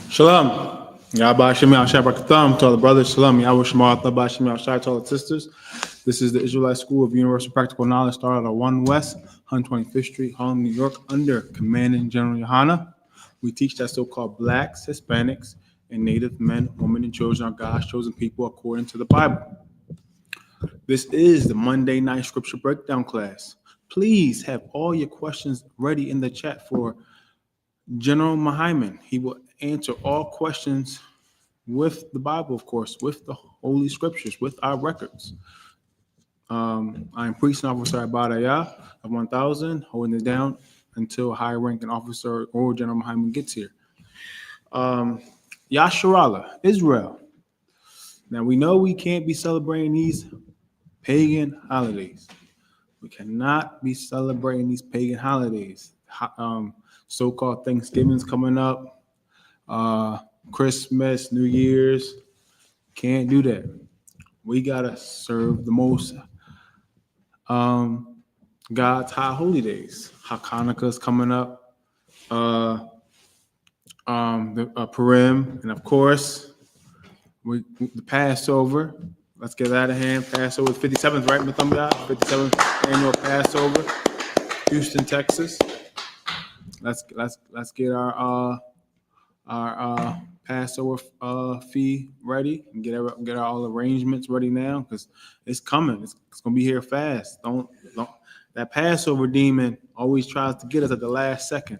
Shalom. Yahweh Shem Yahshai Barakatam to all the brothers. Shalom. Yahweh Shema Yahweh Shem Yahshai to all the sisters. This is the Israelite School of Universal Practical Knowledge, started at 1 West, 125th Street, Harlem, New York, under Commanding General YAHANNA. We teach that so-called blacks, Hispanics, and Native men, women, and children are God's chosen people according to the Bible. This is the Monday night scripture breakdown class. Please have all your questions ready in the chat for General Mahayaman. He will answer all questions with the Bible, of course, with the Holy Scriptures, with our records. I'm Priest and Officer Abadaya of 1000, holding it down until a higher ranking officer or General Mahayaman gets here. Yasharallah, Israel. Now, we know we can't be celebrating these pagan holidays. We cannot be celebrating these pagan holidays. So-called Thanksgiving's coming up, Christmas, New Year's. Can't do that. We gotta serve the most God's high holy days. Hanukkah's coming up, the Purim, and of course, the Passover. Let's get that out of hand. Passover 57th, right, Mathamba? 57th annual Passover, Houston, Texas. Let's get our Passover fee ready and get all arrangements ready now, because it's coming. It's gonna be here fast. Don't that Passover demon always tries to get us at the last second.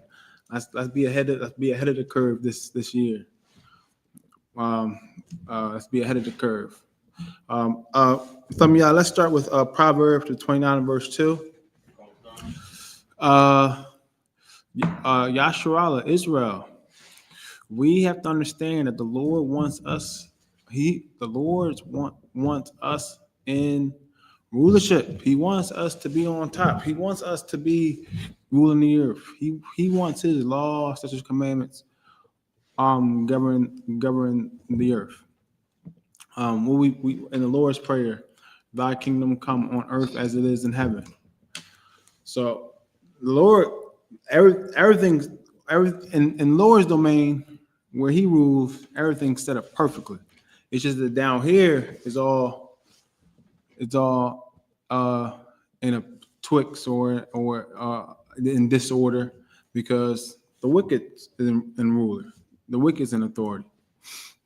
Let's be ahead of the curve this year. Let's be ahead of the curve. Some of y'all, let's start with Proverbs 29 and verse 2. Yasharallah, Israel. We have to understand that the Lord wants us. The Lord wants us in rulership. He wants us to be on top. He wants us to be ruling the earth. He wants His law, statutes, commandments, govern the earth. We in the Lord's prayer, Thy kingdom come on earth as it is in heaven. So, the Lord, everything in Lord's domain, where He rules, everything's set up perfectly. It's just that down here is all in a twix or in disorder, because the wicked is in ruler, the wicked is in authority.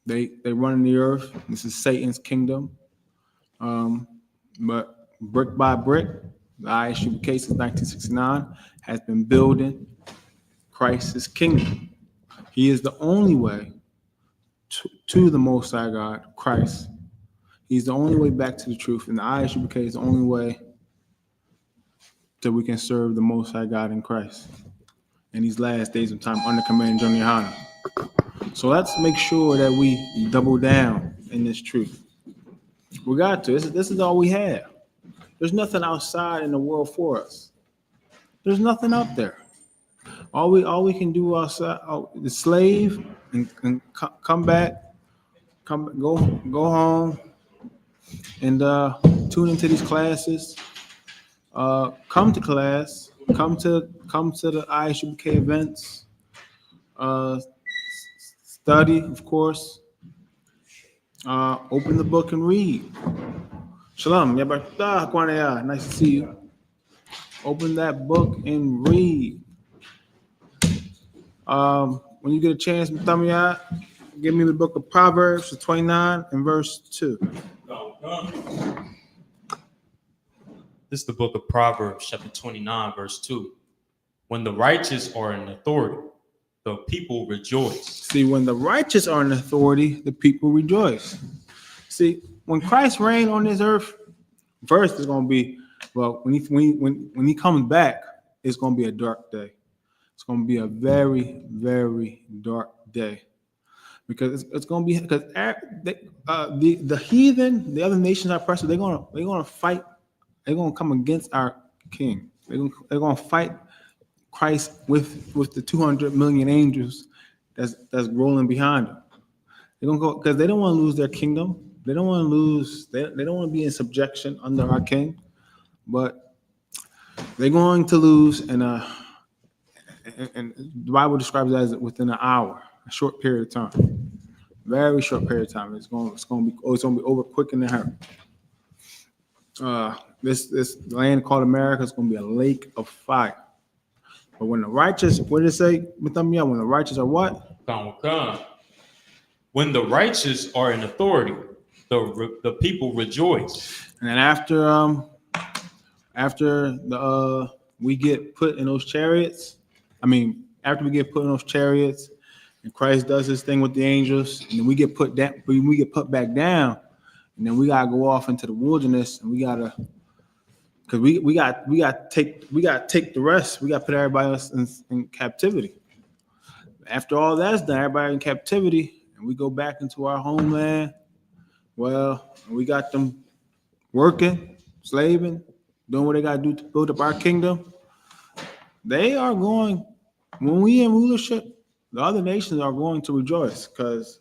They run the earth. This is Satan's kingdom. But brick by brick, the I.S.U.P.K since 1969 has been building Christ's kingdom. He is the only way to the Most High God, Christ. He's the only way back to the truth, and the I.S.U.P.K is the only way that we can serve the Most High God in Christ in these last days of time under Commanding General YAHANNA. So let's make sure that we double down in this truth. We got to. This is all we have. There's nothing outside in the world for us. There's nothing out there. All we can do outside is slave and come back, go home, and tune into these classes. Come to class. Come to the I.S.U.P.K events. Study, of course. Open the book and read. Shalom. Nice to see you. Open that book and read. When you get a chance, give me the book of Proverbs 29 and verse 2. This is the book of Proverbs, chapter 29, verse 2. When the righteous are in authority, the people rejoice. See, when the righteous are in authority, the people rejoice. See, when Christ reigns on this earth, first it's going to be, well, when he comes back, it's going to be a dark day. It's going to be a very, very dark day, because it's going to be, because the heathen, the other nations are oppressed. They're going to fight. They're going to come against our King. They're going to fight Christ with the 200 million angels that's rolling behind them. They're gonna go because they don't want to lose their kingdom. They don't want to lose. They don't want to be in subjection under our King, but they're going to lose, and and the Bible describes it as within an hour, a short period of time, very short period of time. It's going to be over quick in the hurry. This land called America is going to be a lake of fire. But when the righteous, what did it say? When the righteous are what? Come. When the righteous are in authority, the people rejoice. And then after we get put in those chariots, after we get put in those chariots, and Christ does his thing with the angels, and then we get put back down, and then we gotta go off into the wilderness, and we gotta take the rest. We gotta put everybody else in captivity. After all that's done, everybody in captivity, and we go back into our homeland. Well, we got them working, slaving, doing what they gotta do to build up our kingdom. They are going, when we in rulership, the other nations are going to rejoice because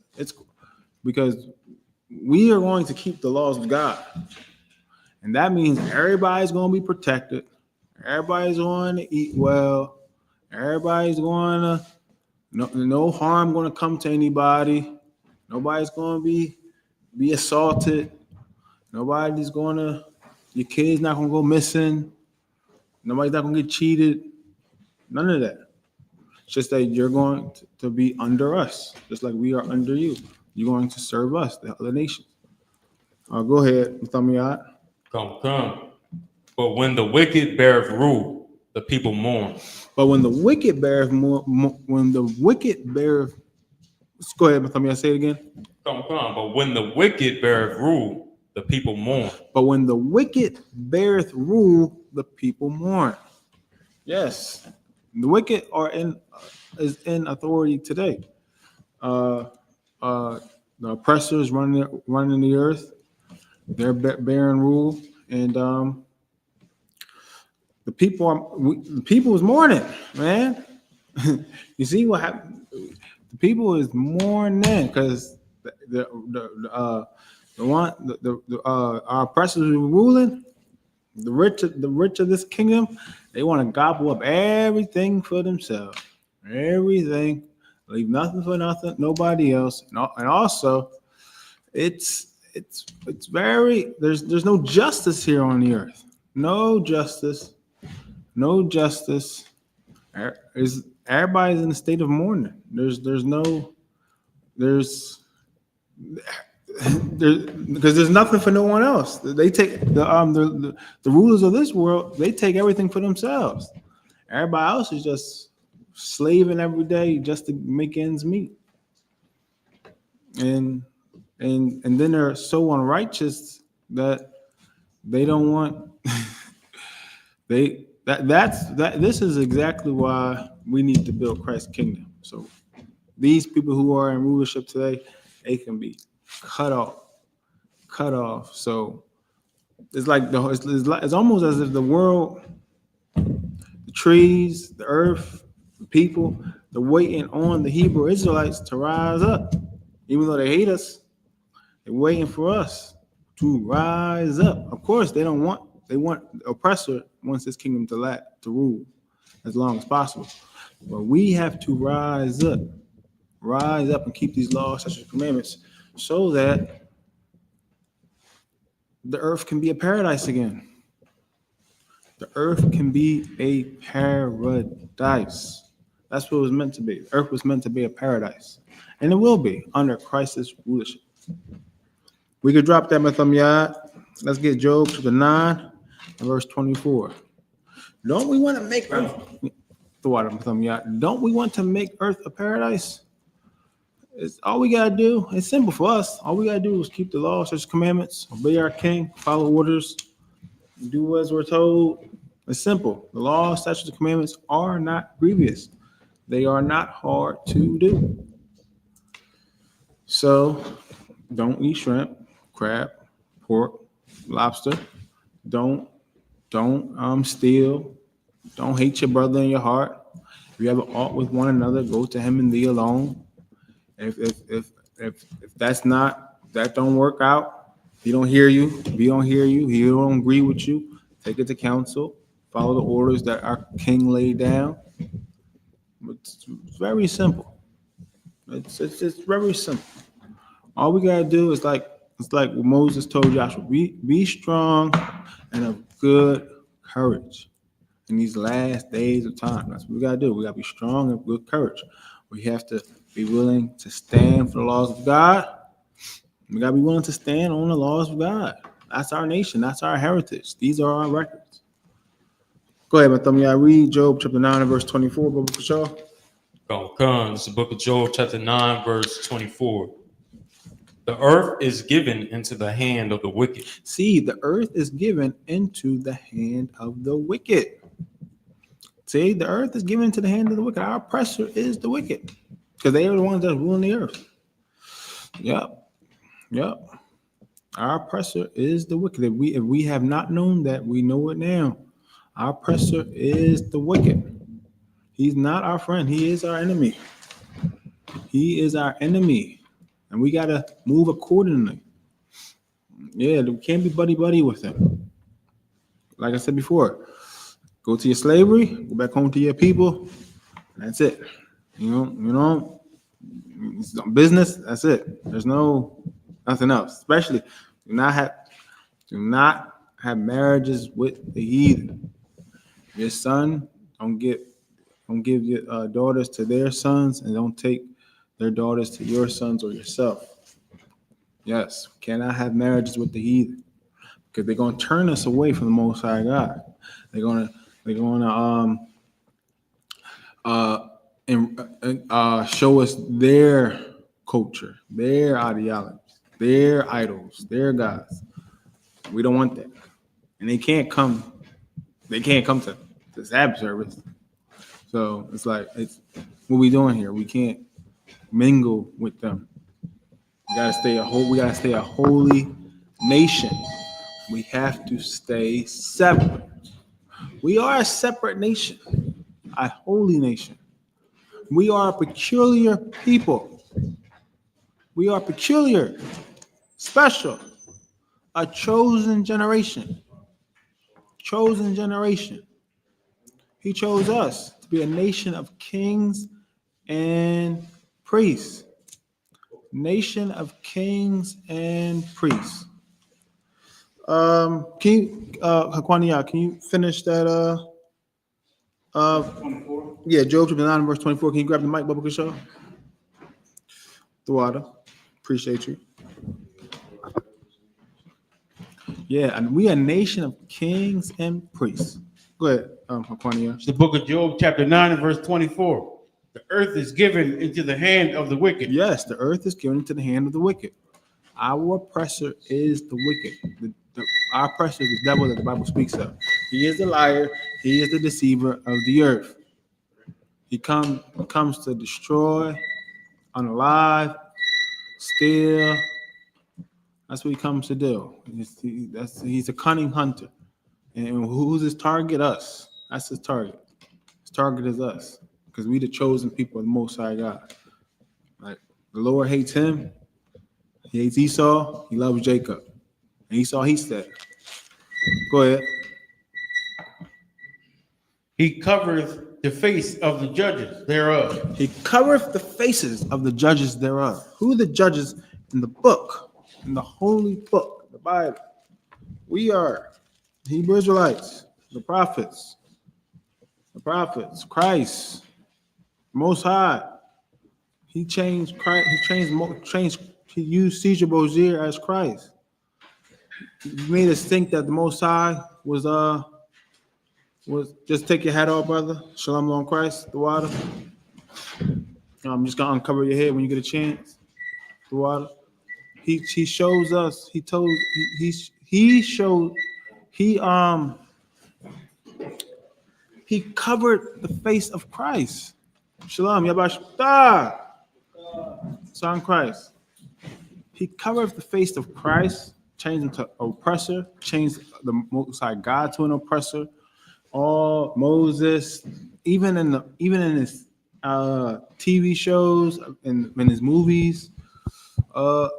we are going to keep the laws of God. And that means everybody's going to be protected. Everybody's going to eat well. Everybody's going to, no harm going to come to anybody. Nobody's going to be assaulted. Nobody's going to, your kid's not going to go missing. Nobody's not going to get cheated. None of that. It's just that you're going to be under us, just like we are under you. You're going to serve us, the other nations. Go ahead, Mahayaman. Come. But when the wicked beareth rule, the people mourn. But when the wicked beareth let's go ahead, Mahayaman, say it again. Come. But when the wicked beareth rule, the people mourn. But when the wicked beareth rule, the people mourn. Yes, the wicked is in authority today. The oppressors running the earth, they're bearing rule, and the people is mourning, man. You see what happened? The people is mourning because our oppressors are ruling. The rich of this kingdom, they want to gobble up everything for themselves. Everything, leave nothing for nothing, nobody else. And also, it's very there's no justice here on the earth. No justice. Everybody's in a state of mourning. Because there's nothing for no one else. They take the rulers of this world. They take everything for themselves. Everybody else is just slaving every day just to make ends meet. And then they're so unrighteous that they don't want. This is exactly why we need to build Christ's kingdom. So these people who are in rulership today, they can be cut off. So it's like it's almost as if the world, the trees, the earth, the people, they're waiting on the Hebrew Israelites to rise up. Even though they hate us, they're waiting for us to rise up. Of course, they want the oppressor wants his kingdom to rule as long as possible. But we have to rise up and keep these laws, such as commandments, so that the earth can be a paradise again. The earth can be a paradise. That's what it was meant to be. The earth was meant to be a paradise. And it will be under Christ's rulership. We could drop that, Mahayaman. Let's get Job chapter 9 and verse 24. Don't we want to make earth? Don't we want to make earth a paradise? It's all we gotta do. It's simple for us. All we gotta do is keep the law, such as commandments, obey our king, follow orders, do as we're told. It's simple. The law, statutes, and commandments are not grievous. They are not hard to do. So, don't eat shrimp, crab, pork, lobster. Don't steal. Don't hate your brother in your heart. If you have an ought with one another, go to him and thee alone. If that don't work out, he don't hear you, he don't agree with you, take it to council, follow the orders that our king laid down. It's very simple. It's very simple. All we gotta do is it's like what Moses told Joshua: be strong and of good courage in these last days of time. That's what we gotta do. We gotta be strong and of good courage. We have to be willing to stand for the laws of God. We gotta be willing to stand on the laws of God. That's our nation. That's our heritage. These are our records. Go ahead, Matham. I read Job chapter 9 and verse 24, Brother Fashaw. Come. It's the book of Job, chapter 9, verse 24. The earth is given into the hand of the wicked. See, the earth is given into the hand of the wicked. See, the earth is given into the hand of the wicked. Our oppressor is the wicked, because they are the ones that rule the earth. Yep. Our oppressor is the wicked. If we have not known that, we know it now. Our oppressor is the wicked. He's not our friend. He is our enemy. He is our enemy. And we got to move accordingly. Yeah, we can't be buddy-buddy with him. Like I said before, go to your slavery, go back home to your people, and that's it. It's business, that's it. There's nothing else. Especially, do not have marriages with the heathen. Your son, don't give your daughters to their sons, and don't take their daughters to your sons or yourself. Yes, cannot have marriages with the heathen, because they're going to turn us away from the Most High God. They're going to show us their culture, their ideologies, their idols, their gods. We don't want that, and they can't come to the Sabbath service. So it's like, what we doing here? We can't mingle with them. We gotta stay a holy nation. We have to stay separate. We are a separate nation, a holy nation. We are a peculiar people. We are peculiar, special, a chosen generation. Chosen generation. He chose us to be a nation of kings and priests. Nation of kings and priests. Hakwaniya, can you finish that? 24. Yeah, Job chapter 9, verse 24. Can you grab the mic, Bubba Kashaw? The water. Appreciate you. Yeah, and we are a nation of kings and priests. Go ahead, Hakwaniya. It's the book of Job, chapter 9 and verse 24. The earth is given into the hand of the wicked. Yes, the earth is given into the hand of the wicked. Our oppressor is the wicked. Our oppressor is the devil that the Bible speaks of. He is the liar. He is the deceiver of the earth. He comes to destroy, unalive, steal. That's what he comes to do. He's a cunning hunter. And who's his target? Us. That's his target. His target is us, because we the chosen people of the Most High God. Like, the Lord hates him. He hates Esau. He loves Jacob. And Esau, he said. Go ahead. He covereth the face of the judges thereof. He covereth the faces of the judges thereof. Who are the judges in the book, in the holy book, the Bible? We are Hebrew Israelites, the prophets, Christ, Most High. He changed Christ. He used Caesar Borgia as Christ. He made us think that the Most High was just take your hat off, brother. Shalom on Christ, the water. I'm just gonna uncover your head when you get a chance. The water. He shows us. He covered the face of Christ. Shalom, Yabashta. Son Christ. He covered the face of Christ, changed him to oppressor, changed the Most High God to an oppressor. All Moses, even in his TV shows, in his movies, of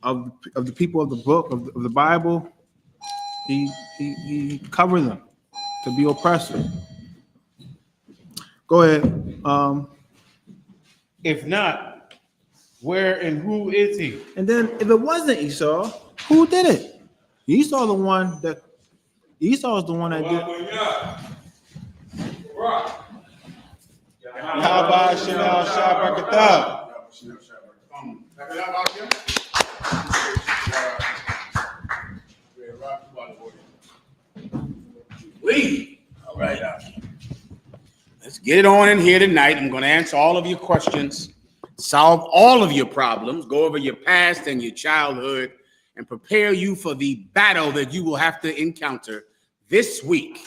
the people of the book of the Bible, he covered them to be oppressor. Go ahead. If not, where and who is he? And then if it wasn't Esau, who did it? Esau is the one that did. Yahweh Shalal Shabbat. Lee. All right. Let's get it on in here tonight. I'm going to answer all of your questions, solve all of your problems, go over your past and your childhood, and prepare you for the battle that you will have to encounter this week.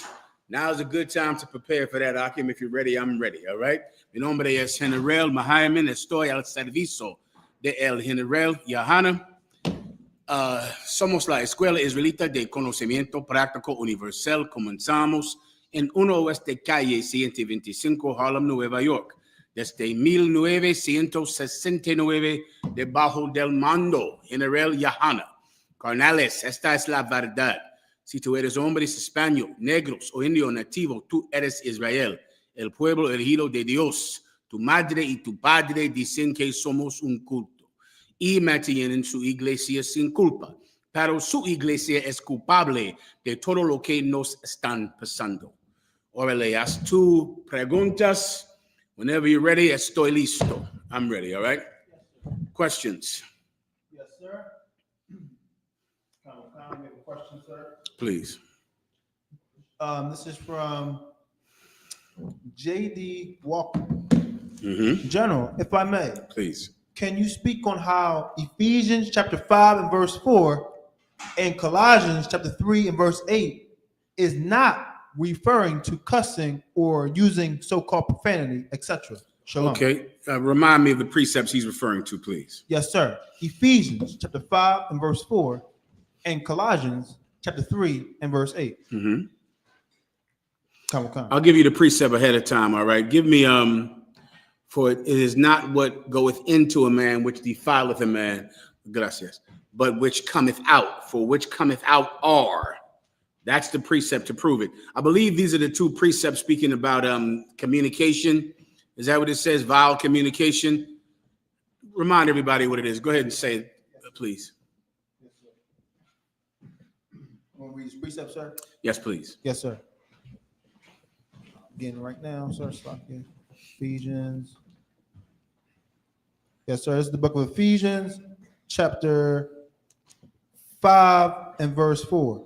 Now is a good time to prepare for that, Akim. If you're ready, I'm ready. All right. Mi nombre es General Mahayaman. Estoy al servicio de el General YAHANNA. Somos la Escuela Israelita de Conocimiento Práctico Universal. Comenzamos en 1 Oeste Calle 125, Harlem, Nueva York, desde 1969, debajo del mando General YAHANNA. Carnales, esta es la verdad. Si tú eres hombre español, negros o indio nativo, tú eres Israel, el pueblo elegido de Dios. Tu madre y tu padre dicen que somos un culto y mantienen su iglesia sin culpa, pero su iglesia es culpable de todo lo que nos están pasando. Órale, haz tu preguntas. Whenever you're ready, estoy listo. I'm ready, all right? Questions? Yes, sir. Can I make a question, sir? Please. This is from J.D. Walker. Mm-hmm. General, if I may, Please. can you speak on how Ephesians chapter 5 and verse 4 and Colossians chapter 3 and verse 8 is not referring to cussing or using so-called profanity, etc.? Shalom. Okay. Remind me of the precepts he's referring to, please. Yes, sir. Ephesians chapter 5 and verse 4 and Colossians chapter 3 and verse 8. Mm-hmm. Come. I'll give you the precept ahead of time, all right? Give me, for it is not what goeth into a man which defileth a man, gracias, but which cometh out, for which cometh out are. That's the precept to prove it. I believe these are the two precepts speaking about communication. Is that what it says? Vile communication. Remind everybody what it is. Go ahead and say it, please. Yes, sir. Want to read this precept, sir? Yes, please. Yes, sir. Getting right now, sir. Stop here. Ephesians. Yes, sir. This is the book of Ephesians, chapter 5 and verse 4.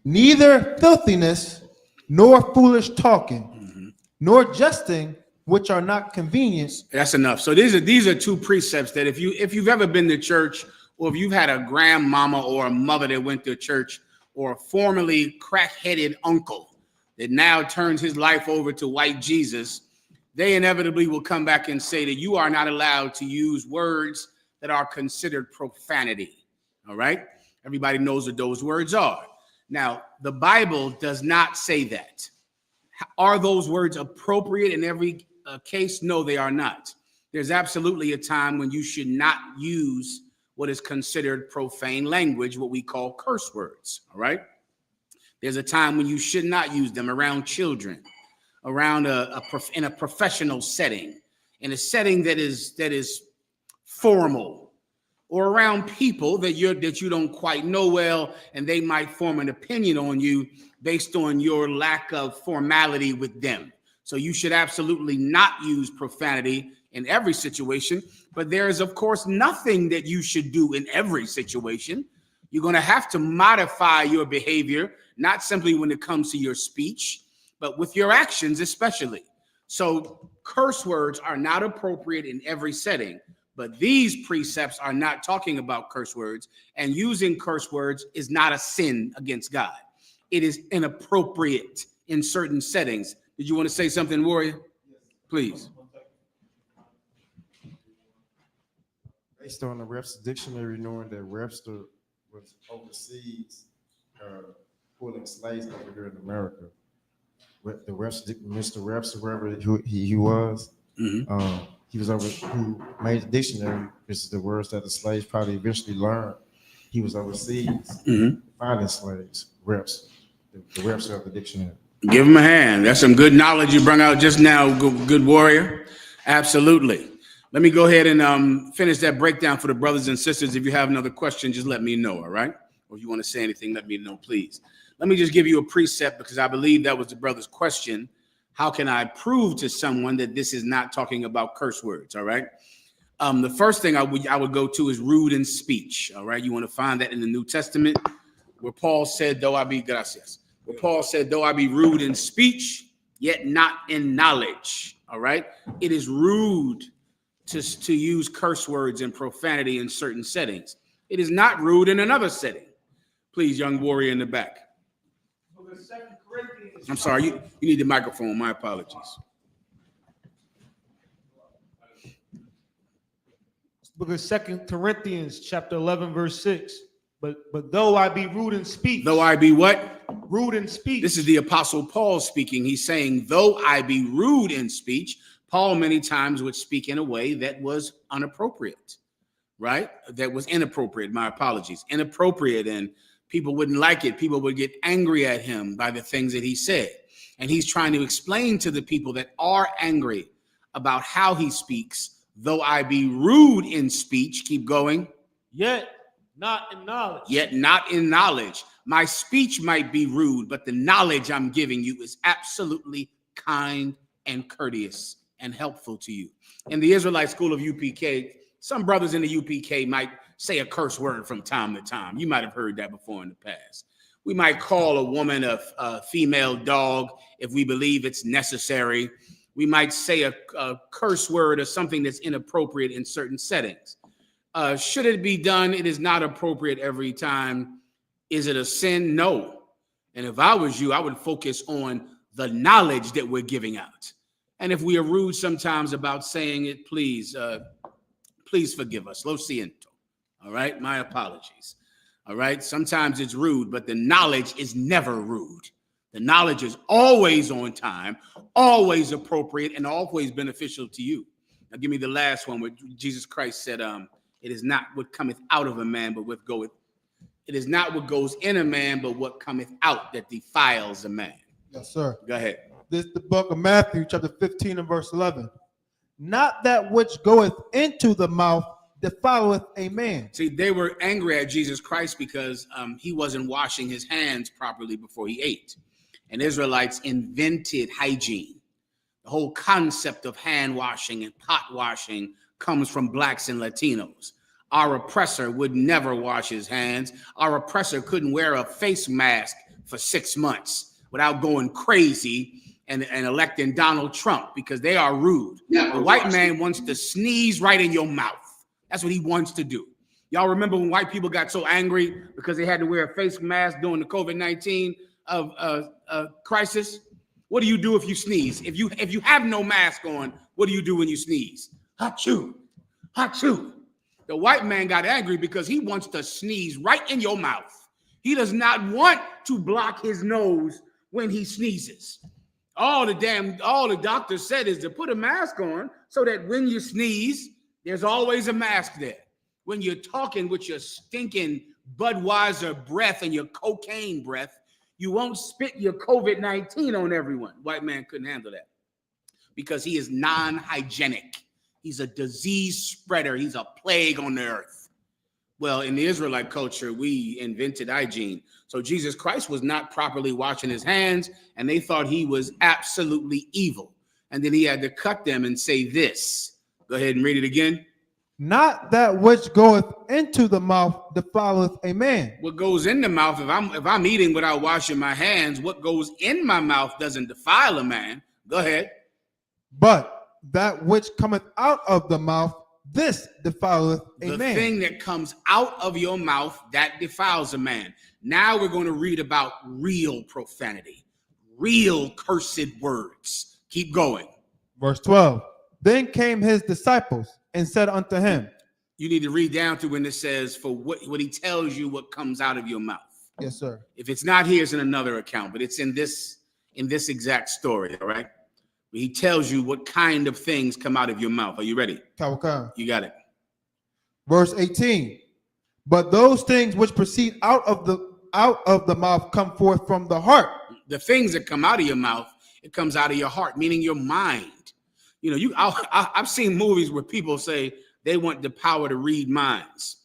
Neither filthiness, nor foolish talking, nor jesting, which are not convenient. That's enough. So these are two precepts that if you've ever been to church, or if you've had a grandmama or a mother that went to church, or a formerly crack-headed uncle that now turns his life over to white Jesus, they inevitably will come back and say that you are not allowed to use words that are considered profanity. All right? Everybody knows what those words are. Now, the Bible does not say that. Are those words appropriate in every case? No, they are not. There's absolutely a time when you should not use what is considered profane language, what we call curse words, all right? There's a time when you should not use them around children, around in a professional setting, in a setting that is formal, or around people that you don't quite know well, and they might form an opinion on you based on your lack of formality with them. So you should absolutely not use profanity in every situation, but there is, of course, nothing that you should do in every situation. You're going to have to modify your behavior, not simply when it comes to your speech, but with your actions especially. So curse words are not appropriate in every setting, but these precepts are not talking about curse words, and using curse words is not a sin against God. It is inappropriate in certain settings. Did you want to say something, Warrior? Please. Based on the Webster Dictionary, knowing that Webster was overseas pulling slaves over here in America, with the Mr. Webster, wherever he was, he was over who made the dictionary. This is the words that the slaves probably eventually learned. He was overseas finding slaves, Webster. the Webster of the dictionary. Give him a hand. That's some good knowledge you brought out just now, good warrior. Absolutely. Let me go ahead and finish that breakdown for the brothers and sisters. If you have another question, just let me know, all right? Or if you want to say anything, let me know, please. Let me just give you a precept because I believe that was the brother's question. How can I prove to someone that this is not talking about curse words, all right? The first thing I would go to is rude in speech, all right? You want to find that in the New Testament where Paul said, though I be rude in speech, yet not in knowledge, all right? It is rude to use curse words and profanity in certain settings. It is not rude in another setting. Please, young warrior in the back. I'm sorry, you need the microphone. My apologies. Book of 2 Corinthians chapter 11 verse 6. But though I be rude in speech. Though I be what? Rude in speech. This is the Apostle Paul speaking. He's saying, though I be rude in speech, Paul many times would speak in a way that was inappropriate, right? That was inappropriate. My apologies. Inappropriate, and people wouldn't like it. People would get angry at him by the things that he said. And he's trying to explain to the people that are angry about how he speaks, though I be rude in speech, keep going. Yet not in knowledge. Yet not in knowledge. My speech might be rude, but the knowledge I'm giving you is absolutely kind and courteous and helpful to you. In the Israelite school of UPK, some brothers in the UPK might say a curse word from time to time. You might have heard that before in the past. We might call a woman a female dog if we believe it's necessary. We might say a curse word or something that's inappropriate in certain settings. Should it be done? It is not appropriate every time. Is it a sin? No. And if I was you, I would focus on the knowledge that we're giving out. And if we are rude sometimes about saying it, please forgive us. Lo siento. All right. My apologies. All right. Sometimes it's rude, but the knowledge is never rude. The knowledge is always on time, always appropriate, and always beneficial to you. Now, give me the last one where Jesus Christ said, it is not what cometh out of a man, but what goeth. It is not what goes in a man, but what cometh out that defiles a man. Yes, sir. Go ahead. This is the book of Matthew, chapter 15 and verse 11. Not that which goeth into the mouth defileth a man. See, they were angry at Jesus Christ because he wasn't washing his hands properly before he ate. And Israelites invented hygiene. The whole concept of hand washing and pot washing comes from blacks and Latinos. Our oppressor would never wash his hands. Our oppressor couldn't wear a face mask for 6 months without going crazy and electing Donald Trump because they are rude. The white man wants to sneeze right in your mouth. That's what he wants to do. Y'all remember when white people got so angry because they had to wear a face mask during the COVID-19 crisis? What do you do if you sneeze? If you have no mask on, what do you do when you sneeze? Achoo, achoo. The white man got angry because he wants to sneeze right in your mouth. He does not want to block his nose when he sneezes. All the doctor said is to put a mask on so that when you sneeze, there's always a mask there. When you're talking with your stinking Budweiser breath and your cocaine breath, you won't spit your COVID-19 on everyone. White man couldn't handle that because he is non-hygienic. He's a disease spreader. He's a plague on the earth. Well, in the Israelite culture, we invented hygiene. So Jesus Christ was not properly washing his hands, and they thought he was absolutely evil. And then he had to cut them and say this. Go ahead and read it again. Not that which goeth into the mouth defileth a man. What goes in the mouth, if I'm eating without washing my hands, what goes in my mouth doesn't defile a man. Go ahead. But that which cometh out of the mouth, this defileth a man. The thing that comes out of your mouth, that defiles a man. Now we're going to read about real profanity, real cursed words. Keep going. Verse 12. Then came his disciples and said unto him. You need to read down to when it says, for what he tells you what comes out of your mouth. Yes, sir. If it's not here, it's in another account, but it's in this exact story, all right? He tells you what kind of things come out of your mouth. Are you ready? Kawakam. You got it. Verse 18. But those things which proceed out of out of the mouth come forth from the heart. The things that come out of your mouth, it comes out of your heart, meaning your mind. You know, I've seen movies where people say they want the power to read minds.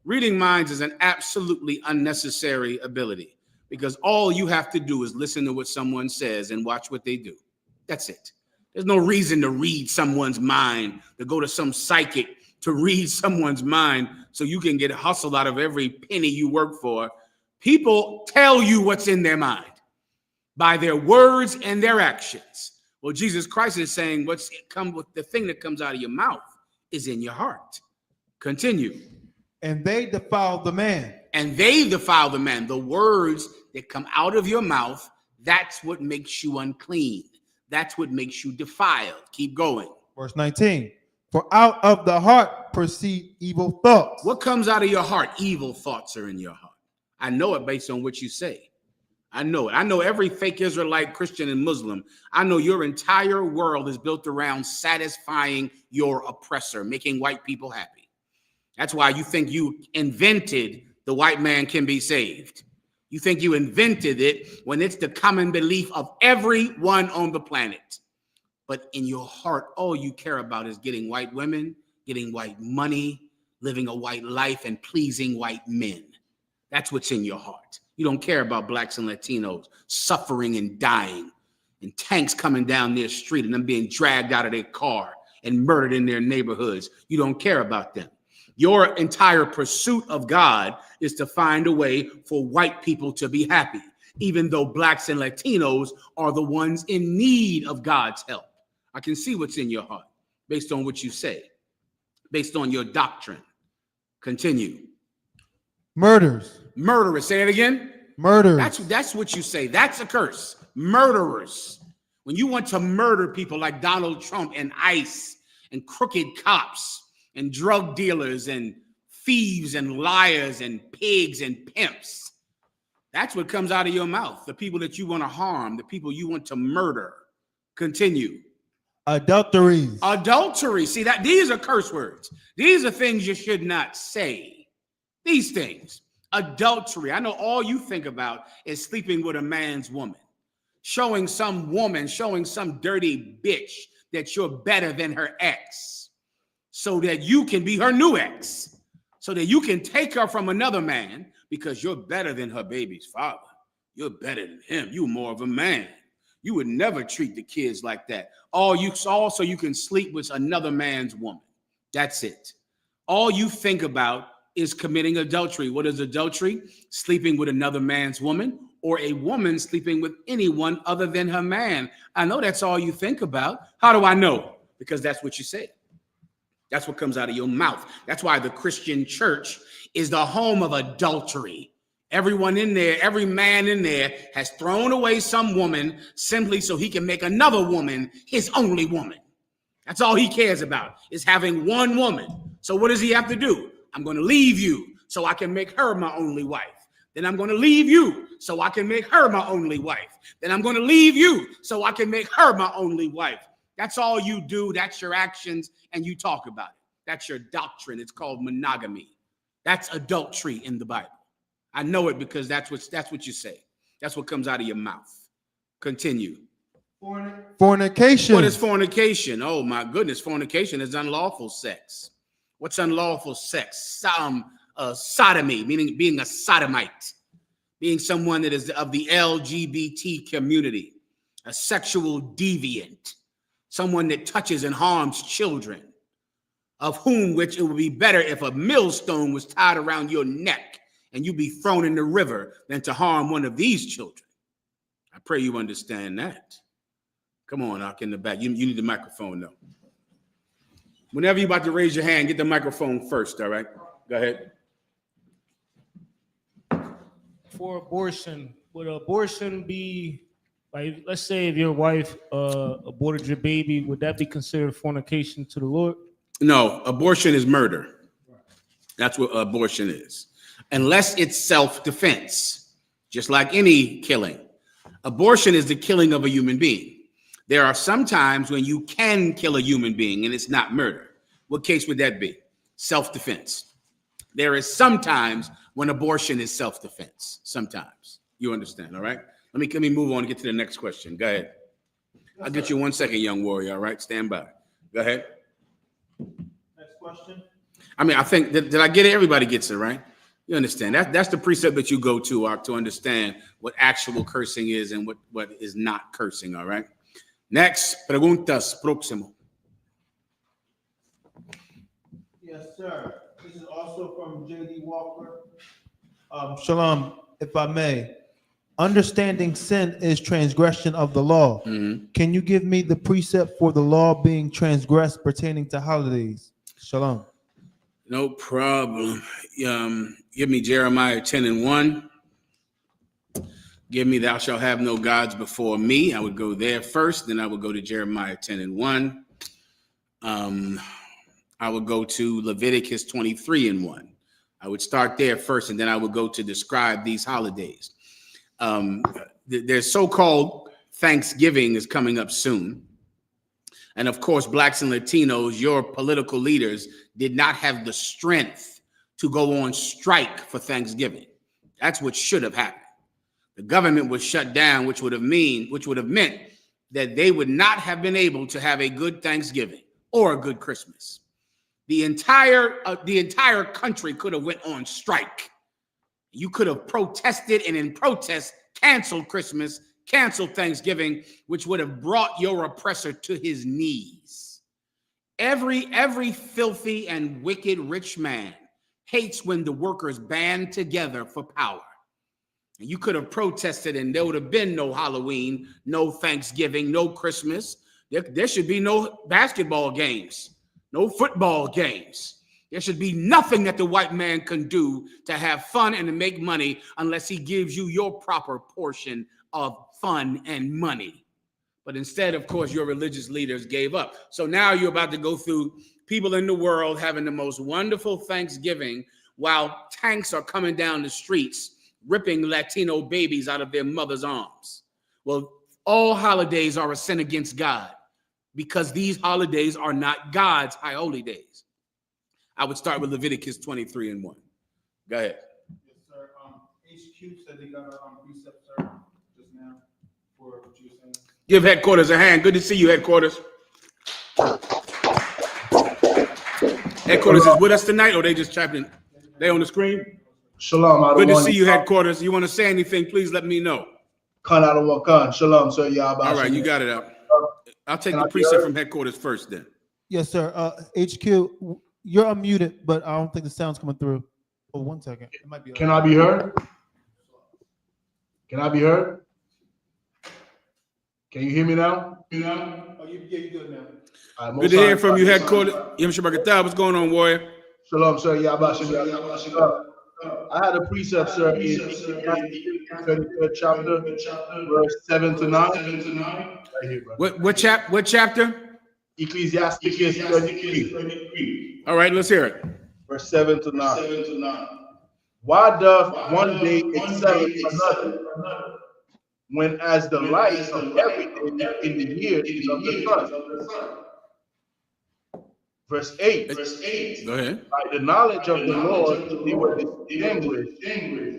Reading minds is an absolutely unnecessary ability, because all you have to do is listen to what someone says and watch what they do. That's it. There's no reason to read someone's mind, to go to some psychic to read someone's mind so you can get hustled out of every penny you work for. People tell you what's in their mind by their words and their actions. Well, Jesus Christ is saying what's come with the thing that comes out of your mouth is in your heart. Continue. And they defile the man. And they defile the man. The words that come out of your mouth, that's what makes you unclean. That's what makes you defiled. Keep going. Verse 19. For out of the heart proceed evil thoughts. What comes out of your heart? Evil thoughts are in your heart. I know it based on what you say. I know it. I know every fake Israelite, Christian, and Muslim. I know your entire world is built around satisfying your oppressor, making white people happy. That's why you think you invented the white man can be saved. You think you invented it when it's the common belief of everyone on the planet. But in your heart, all you care about is getting white women, getting white money, living a white life, and pleasing white men. That's what's in your heart. You don't care about blacks and Latinos suffering and dying, and tanks coming down their street and them being dragged out of their car and murdered in their neighborhoods. You don't care about them. Your entire pursuit of God is to find a way for white people to be happy, even though blacks and Latinos are the ones in need of God's help. I can see what's in your heart based on what you say, based on your doctrine. Continue. Murders. Murderers. Say it again. Murders. That's what you say. That's a curse. Murderers. When you want to murder people like Donald Trump and ICE and crooked cops and drug dealers and thieves and liars and pigs and pimps, that's what comes out of your mouth. The people that you want to harm, the people you want to murder. Continue. Adulteries. Adultery. See, that these are curse words. These are things you should not say. These things. Adultery. I know all you think about is sleeping with a man's woman, showing some dirty bitch that you're better than her ex, so that you can be her new ex, so that you can take her from another man because you're better than her baby's father. You're better than him. You're more of a man. You would never treat the kids like that. So you can sleep with another man's woman. That's it. All you think about is committing adultery. What is adultery? Sleeping with another man's woman, or a woman sleeping with anyone other than her man. I know that's all you think about. How do I know? Because that's what you say. That's what comes out of your mouth. That's why the Christian church is the home of adultery. Everyone in there, every man in there has thrown away some woman simply so he can make another woman his only woman. That's all he cares about, is having one woman. So what does he have to do? I'm going to leave you so I can make her my only wife. Then I'm going to leave you so I can make her my only wife. Then I'm going to leave you so I can make her my only wife. That's all you do. That's your actions, and you talk about it. That's your doctrine. It's called monogamy. That's adultery in the Bible. I know it because that's what you say. That's what comes out of your mouth. Continue. Fornication. What is fornication? Oh my goodness. Fornication is unlawful sex. What's unlawful sex? Sodomy, meaning being a sodomite, being someone that is of the LGBT community, a sexual deviant, someone that touches and harms children, of whom which it would be better if a millstone was tied around your neck and you be thrown in the river than to harm one of these children. I pray you understand that. Come on, Ak, in the back. You need the microphone, though. Whenever you're about to raise your hand, get the microphone first, all right? Go ahead. For abortion, would abortion be, like, let's say if your wife aborted your baby, would that be considered fornication to the Lord? No, abortion is murder. That's what abortion is. Unless it's self-defense, just like any killing. Abortion is the killing of a human being. There are some times when you can kill a human being and it's not murder. What case would that be? Self-defense. There is sometimes when abortion is self-defense. Sometimes you understand. All right. Let me move on and get to the next question. Go ahead. I'll get you 1 second, young warrior. All right. Stand by. Go ahead. Next question. I mean, I think did I get it? Everybody gets it, right? You understand. That's the precept that you go to understand what actual cursing is and what is not cursing. All right. Next, preguntas, próximo. Yes, sir. This is also from J.D. Walker. Shalom, if I may. Understanding sin is transgression of the law. Can you give me the precept for the law being transgressed pertaining to holidays? Shalom. No problem. Give me Jeremiah 10:1. Give me thou shalt have no gods before me. I would go there first, then I would go to Jeremiah 10:1. I would go to Leviticus 23:1. I would start there first, and then I would go to describe these holidays. Their so-called Thanksgiving is coming up soon. And of course, blacks and Latinos, your political leaders did not have the strength to go on strike for Thanksgiving. That's what should have happened. The government was shut down, which would have meant that they would not have been able to have a good Thanksgiving or a good Christmas. The entire country could have went on strike. You could have protested, and in protest, canceled Christmas, canceled Thanksgiving, which would have brought your oppressor to his knees. Every filthy and wicked rich man hates when the workers band together for power. And you could have protested, and there would have been no Halloween, no Thanksgiving, no Christmas. There should be no basketball games, no football games. There should be nothing that the white man can do to have fun and to make money unless he gives you your proper portion of fun and money. But instead, of course, your religious leaders gave up. So now you're about to go through people in the world having the most wonderful Thanksgiving while tanks are coming down the streets, ripping Latino babies out of their mother's arms. Well, all holidays are a sin against God because these holidays are not God's high holy days. I would start with Leviticus 23:1. Go ahead. Yes, sir. HQ said they got a precept, sir, just now for what you were saying. Give headquarters a hand. Good to see you, headquarters. Headquarters is with us tonight, or they just tapped in? They on the screen? Shalom. Good to see you, headquarters. You want to say anything, please let me know. Shalom, sir. All right, you got it up. I'll take the precept from headquarters first then. Yes, sir. HQ, you're unmuted, but I don't think the sound's coming through. Oh, 1 second. It might be. Can I be heard? Can I be heard? Can you hear me now? Oh, you're good now. All right, Good to hear from you, headquarters. Yom Shabbat, what's going on, warrior? Shalom, sir. I had a precept, sir, in 33rd chapter, verse 7 to 9. Right here, brother. What chapter? Ecclesiastes 33, All right, let's hear it. verse 7 to 9. Why doth one day excel another, when as the light of every day in the year is of the sun? Verse 8. Go ahead. By the knowledge of the Lord they were distinguished,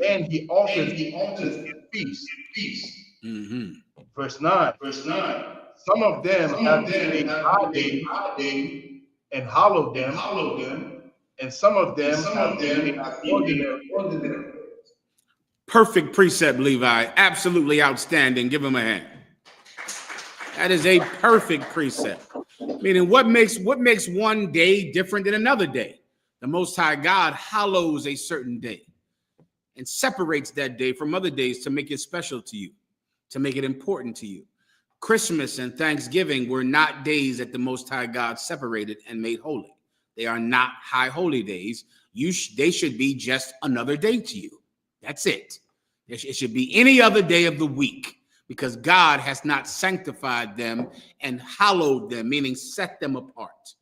and he altered his feast. Mm-hmm. Verse 9. Some of them have made high days and hallowed them, and some of them have made ordinary. Perfect precept, Levi. Absolutely outstanding. Give him a hand. That is a perfect precept. Meaning, what makes one day different than another day? The Most High God hallows a certain day and separates that day from other days to make it special to you, to make it important to you. Christmas and Thanksgiving were not days that the Most High God separated and made holy. They are not high holy days. They should be just another day to you. That's it. It should be any other day of the week, because God has not sanctified them and hallowed them, meaning set them apart.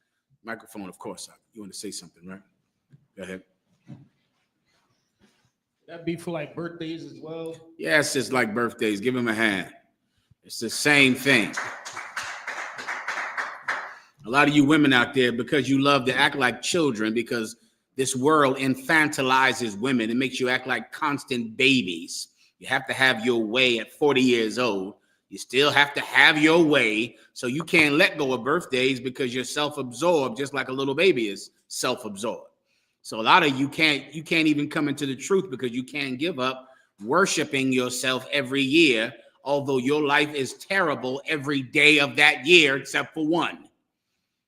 Microphone, of course. You want to say something, right? Go ahead. That'd be for like birthdays as well. Yes, it's like birthdays. Give him a hand. It's the same thing. A lot of you women out there, because you love to act like children, because This world infantilizes women. It makes you act like constant babies. You have to have your way at 40 years old. You still have to have your way. So you can't let go of birthdays because you're self-absorbed, just like a little baby is self-absorbed. So a lot of you can't even come into the truth because you can't give up worshiping yourself every year, although your life is terrible every day of that year except for one.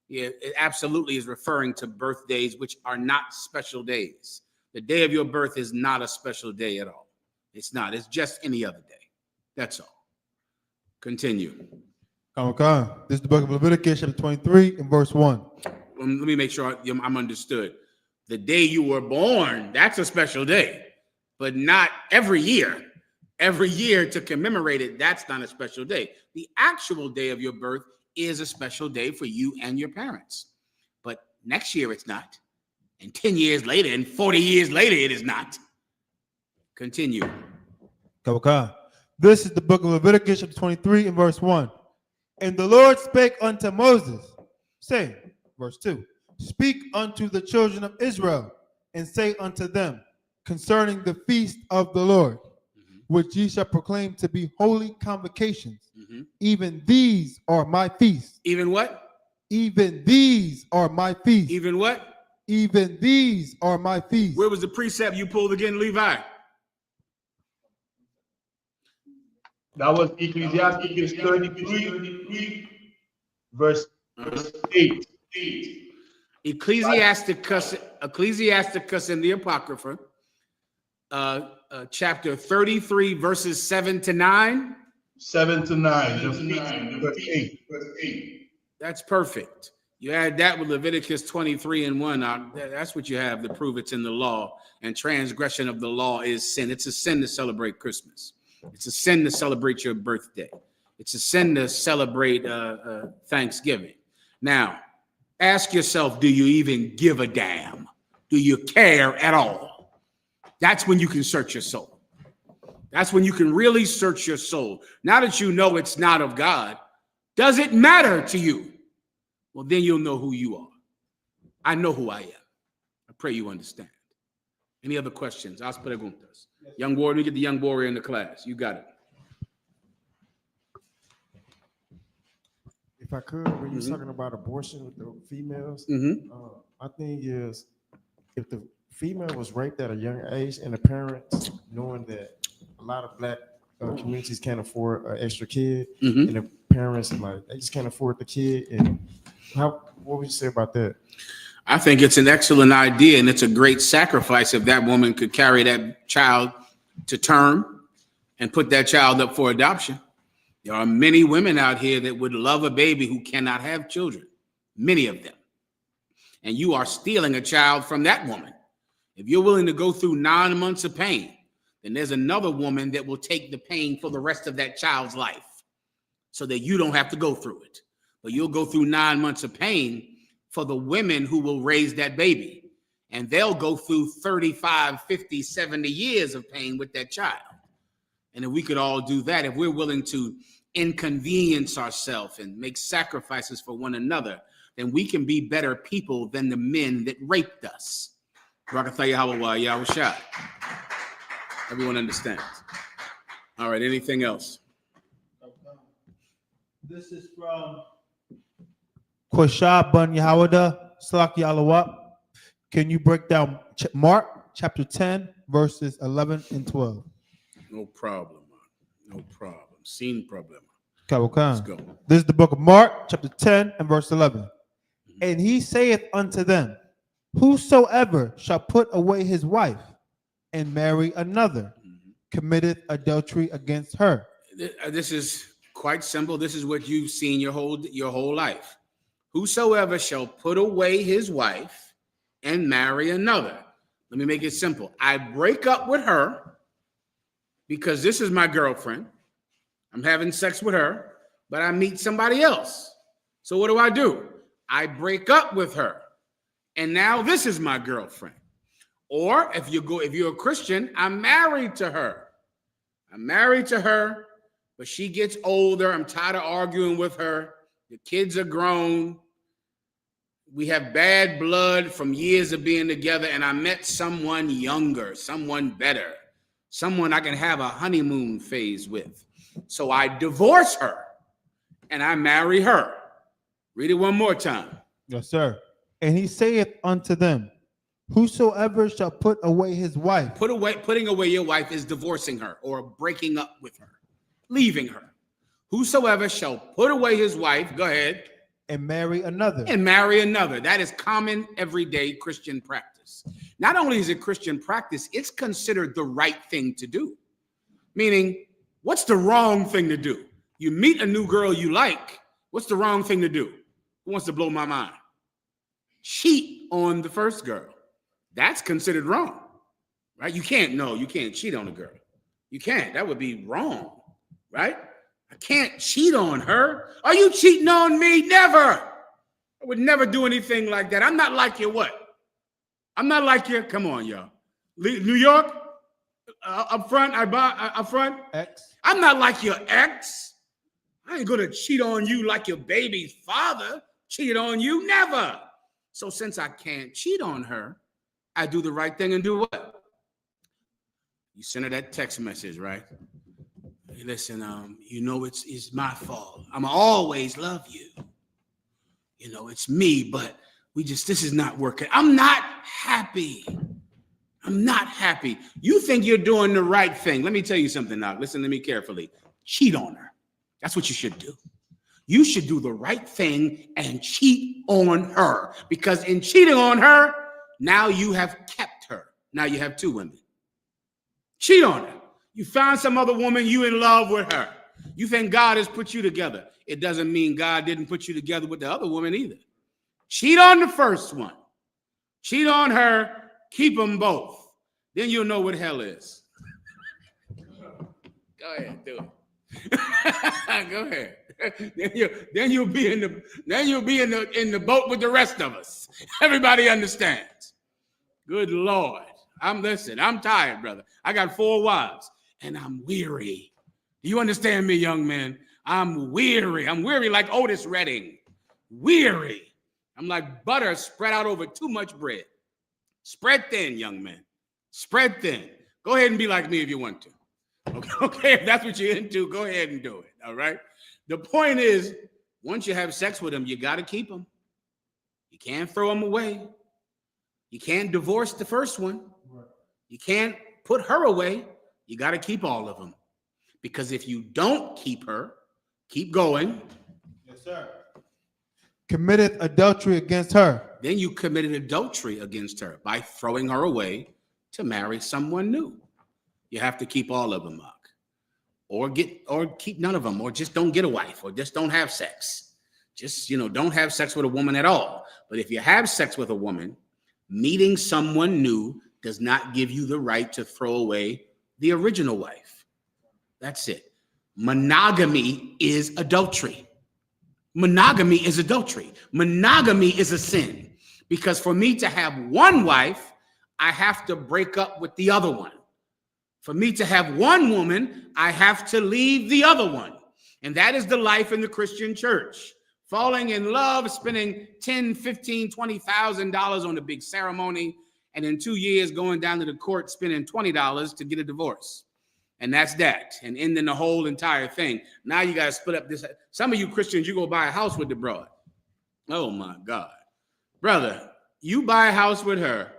Yeah, it absolutely is referring to birthdays, which are not special days. The day of your birth is not a special day at all. It's not. It's just any other day. That's all. Continue. Okay. This is the book of Leviticus, chapter 23, and verse 1. Let me make sure I'm understood. The day you were born, that's a special day, but not every year. Every year to commemorate it, that's not a special day. The actual day of your birth is a special day for you and your parents. But next year it's not. And 10 years later and 40 years later, it is not. Continue. Okay. This is the book of Leviticus, chapter 23, and verse 1. And the Lord spake unto Moses, saying, verse 2, speak unto the children of Israel, and say unto them, concerning the feast of the Lord, which ye shall proclaim to be holy convocations. Even these are my feasts. Even what? Even these are my feasts. Even what? Even these are my feasts. Where was the precept you pulled again, Levi? That was Ecclesiastes 33, verse 8. Ecclesiasticus in the Apocrypha, chapter 33, verses 7 to 9. 7 to 9. Verse 8. That's perfect. You add that with Leviticus 23 and 1. That's what you have to prove it's in the law. And transgression of the law is sin. It's a sin to celebrate Christmas. It's a sin to celebrate your birthday. It's a sin to celebrate Thanksgiving. Now, ask yourself, do you even give a damn? Do you care at all? That's when you can search your soul. That's when you can really search your soul. Now that you know it's not of God, does it matter to you? Well, then you'll know who you are. I know who I am. I pray you understand. Any other questions? As preguntas. Young warrior, we get the young warrior in the class. You got it. If I could, when you're talking about abortion with the females, my thing is, if the female was raped at a young age and the parents, knowing that a lot of black communities can't afford an extra kid, and the parents like they just can't afford the kid, and what would you say about that? I think it's an excellent idea, and it's a great sacrifice if that woman could carry that child to term and put that child up for adoption. There are many women out here that would love a baby who cannot have children, many of them. And you are stealing a child from that woman. If you're willing to go through 9 months of pain, then there's another woman that will take the pain for the rest of that child's life so that you don't have to go through it. But you'll go through 9 months of pain for the women who will raise that baby. And they'll go through 35, 50, 70 years of pain with that child. And if we could all do that, if we're willing to inconvenience ourselves and make sacrifices for one another, then we can be better people than the men that raped us. Everyone understands. All right, anything else? This is from Kwashab Bun Yahawada, Salaki Alawat. Can you break down Mark chapter 10, verses 11 and 12? No problem. No problem. Sin problem. Okay. Let's go. This is the book of Mark chapter 10 and verse 11. And he saith unto them, whosoever shall put away his wife and marry another committeth adultery against her. This is quite simple. This is what you've seen your whole life. Whosoever shall put away his wife and marry another. Let me make it simple. I break up with her because this is my girlfriend. I'm having sex with her, but I meet somebody else. So what do? I break up with her, and now this is my girlfriend. Or if you're a Christian, I'm married to her. But she gets older. I'm tired of arguing with her. The kids are grown. we have bad blood from years of being together, and I met someone younger, someone better, someone I can have a honeymoon phase with. So I divorce her and I marry her. Read it one more time. Yes, sir. And he saith unto them, whosoever shall put away his wife. Putting away your wife is divorcing her or breaking up with her, leaving her. Whosoever shall put away his wife, go ahead. And marry another. And marry another. That is common, everyday Christian practice. Not only is it Christian practice, it's considered the right thing to do. Meaning, what's the wrong thing to do? You meet a new girl you like. What's the wrong thing to do? Who wants to blow my mind? Cheat on the first girl. That's considered wrong, right? You can't cheat on a girl. You can't. That would be wrong, right? I can't cheat on her. Are you cheating on me? Never. I would never do anything like that. I'm not like your what? I'm not like your, come on, y'all. New York, up front, up front. X. I'm not like your ex. I ain't gonna cheat on you like your baby's father cheated on you. Never. So since I can't cheat on her, I do the right thing and do what? You send her that text message, right? Hey, listen, it's my fault. I'm always love you. You know, it's me, but this is not working. I'm not happy. I'm not happy. You think you're doing the right thing. Let me tell you something now. Listen to me carefully. Cheat on her. That's what you should do. You should do the right thing and cheat on her, because in cheating on her, now you have kept her. Now you have two women. Cheat on her. You found some other woman, you in love with her. You think God has put you together. It doesn't mean God didn't put you together with the other woman either. Cheat on the first one. Cheat on her, keep them both. Then you'll know what hell is. Go ahead, do it. Go ahead. Then you'll be in the boat with the rest of us. Everybody understands. Good Lord. I'm tired, brother. I got 4 wives and I'm weary. Do you understand me, young man? I'm weary. I'm weary like Otis Redding. Weary. I'm like butter spread out over too much bread. Spread thin, young man. Spread thin. Go ahead and be like me if you want to. Okay, if that's what you're into, go ahead and do it. All right. The point is, once you have sex with them, you got to keep them. You can't throw them away. You can't divorce the first one. You can't put her away. You got to keep all of them. Because if you don't keep her, keep going. Yes, sir. Committed adultery against her. Then you committed adultery against her by throwing her away to marry someone new. You have to keep all of them, Mark. Or keep none of them, or just don't get a wife, or just don't have sex. Just, don't have sex with a woman at all. But if you have sex with a woman, meeting someone new does not give you the right to throw away the original wife. That's it. Monogamy is adultery. Monogamy is adultery. Monogamy is a sin. Because for me to have one wife, I have to break up with the other one. For me to have one woman, I have to leave the other one. And that is the life in the Christian church. Falling in love, spending $10,000, $15,000, $20,000 on a big ceremony, and in 2 years going down to the court spending $20 to get a divorce. And that's that. And ending the whole entire thing. Now you got to split up this. Some of you Christians, you go buy a house with the broad. Oh my God. Brother, you buy a house with her,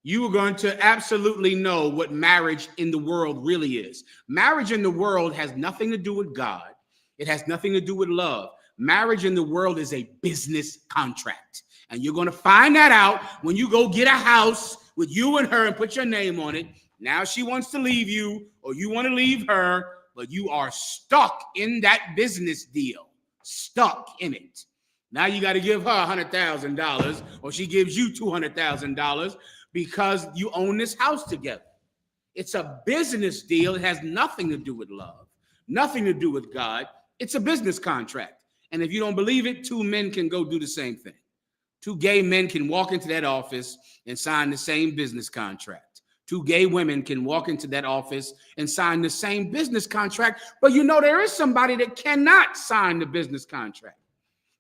you are going to absolutely know what marriage in the world really is. Marriage in the world has nothing to do with God. It has nothing to do with love. Marriage in the world is a business contract. And you're going to find that out when you go get a house with you and her and put your name on it. Now she wants to leave you or you want to leave her, but you are stuck in that business deal, stuck in it. Now you got to give her $100,000 or she gives you $200,000 because you own this house together. It's a business deal. It has nothing to do with love, nothing to do with God. It's a business contract. And if you don't believe it, 2 men can go do the same thing. 2 gay men can walk into that office and sign the same business contract. 2 gay women can walk into that office and sign the same business contract. But there is somebody that cannot sign the business contract.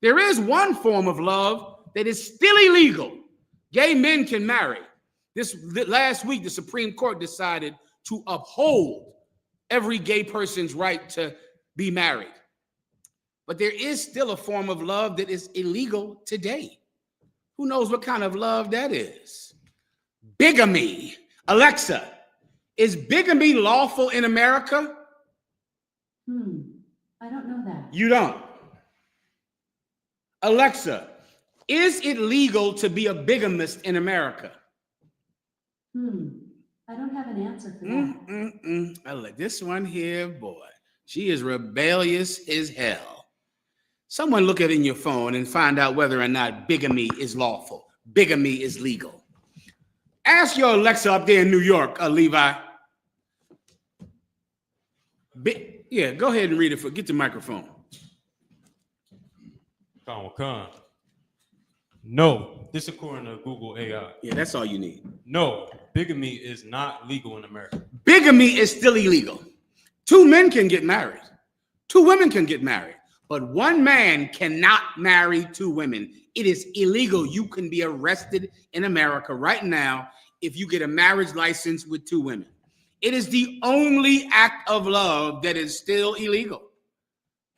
There is one form of love that is still illegal. Gay men can marry. Last week, the Supreme Court decided to uphold every gay person's right to be married. But there is still a form of love that is illegal today. Who knows what kind of love that is? Bigamy. Alexa, is bigamy lawful in America? I don't know that. You don't. Alexa, is it legal to be a bigamist in America? I don't have an answer for that. I like this one here, boy. She is rebellious as hell. Someone look at it in your phone and find out whether or not bigamy is lawful. Bigamy is legal. Ask your Alexa up there in New York, Levi. Yeah, go ahead and read it. Get the microphone. Con. No, this according to Google AI. Yeah, that's all you need. No, bigamy is not legal in America. Bigamy is still illegal. 2 men can get married. 2 women can get married. But 1 man cannot marry 2 women. It is illegal. You can be arrested in America right now if you get a marriage license with 2 women. It is the only act of love that is still illegal.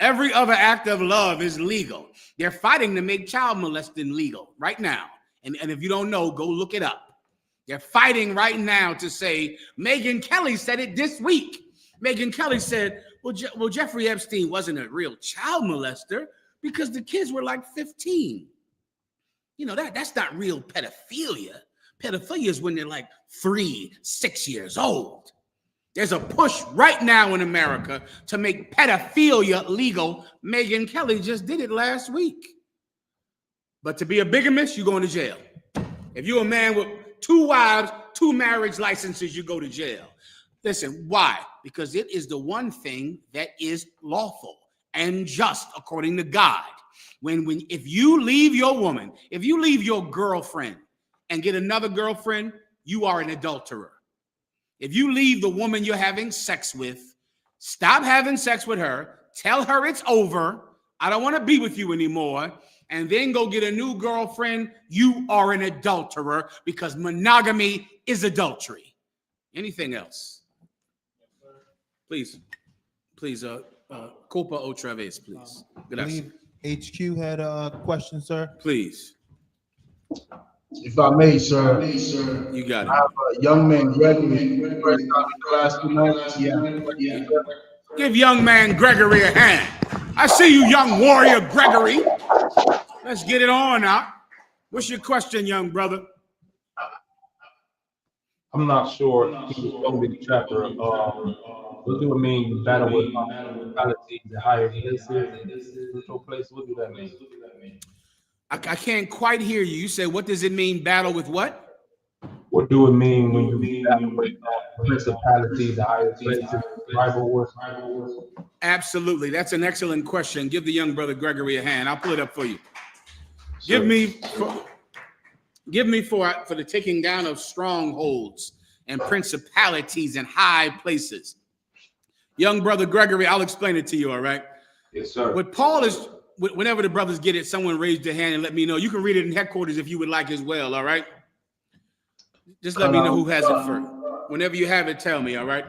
Every other act of love is legal. They're fighting to make child molesting legal right now. And if you don't know, go look it up. They're fighting right now to say, Megyn Kelly said it this week. Megyn Kelly said, well, Jeffrey Epstein wasn't a real child molester because the kids were like 15. You know, that's not real pedophilia. Pedophilia is when they're like 3, 6 years old. There's a push right now in America to make pedophilia legal. Megyn Kelly just did it last week. But to be a bigamist, you're going to jail. If you're a man with 2 wives, 2 marriage licenses, you go to jail. Listen, why? Because it is the one thing that is lawful and just according to God. If you leave your woman, if you leave your girlfriend and get another girlfriend, you are an adulterer. If you leave the woman you're having sex with, stop having sex with her, tell her it's over, I don't want to be with you anymore, and then go get a new girlfriend, you are an adulterer because monogamy is adultery. Anything else? Please, Copa otra vez, please. Gracias. HQ had a question, sir. Please. If I may, sir. You got it. I have a young man, Gregory, first time in class tonight. Yeah. Give young man Gregory a hand. I see you, young warrior Gregory. Let's get it on now. What's your question, young brother? I'm not sure if you told me the chapter. What do it mean, battle with principalities and higher places, spiritual place? What do that mean? I can't quite hear you. You said, what does it mean, battle with what? What do it mean when you battle with principalities and higher places, rival wars? Absolutely. That's an excellent question. Give the young brother Gregory a hand. I'll pull it up for you. Sure. Give me for the taking down of strongholds and principalities and high places. Young brother Gregory, I'll explain it to you, all right? Yes, sir. What Paul is, whenever the brothers get it, someone raise their hand and let me know. You can read it in headquarters if you would like as well, all right? Just let me know who has it first. Whenever you have it, tell me, all right?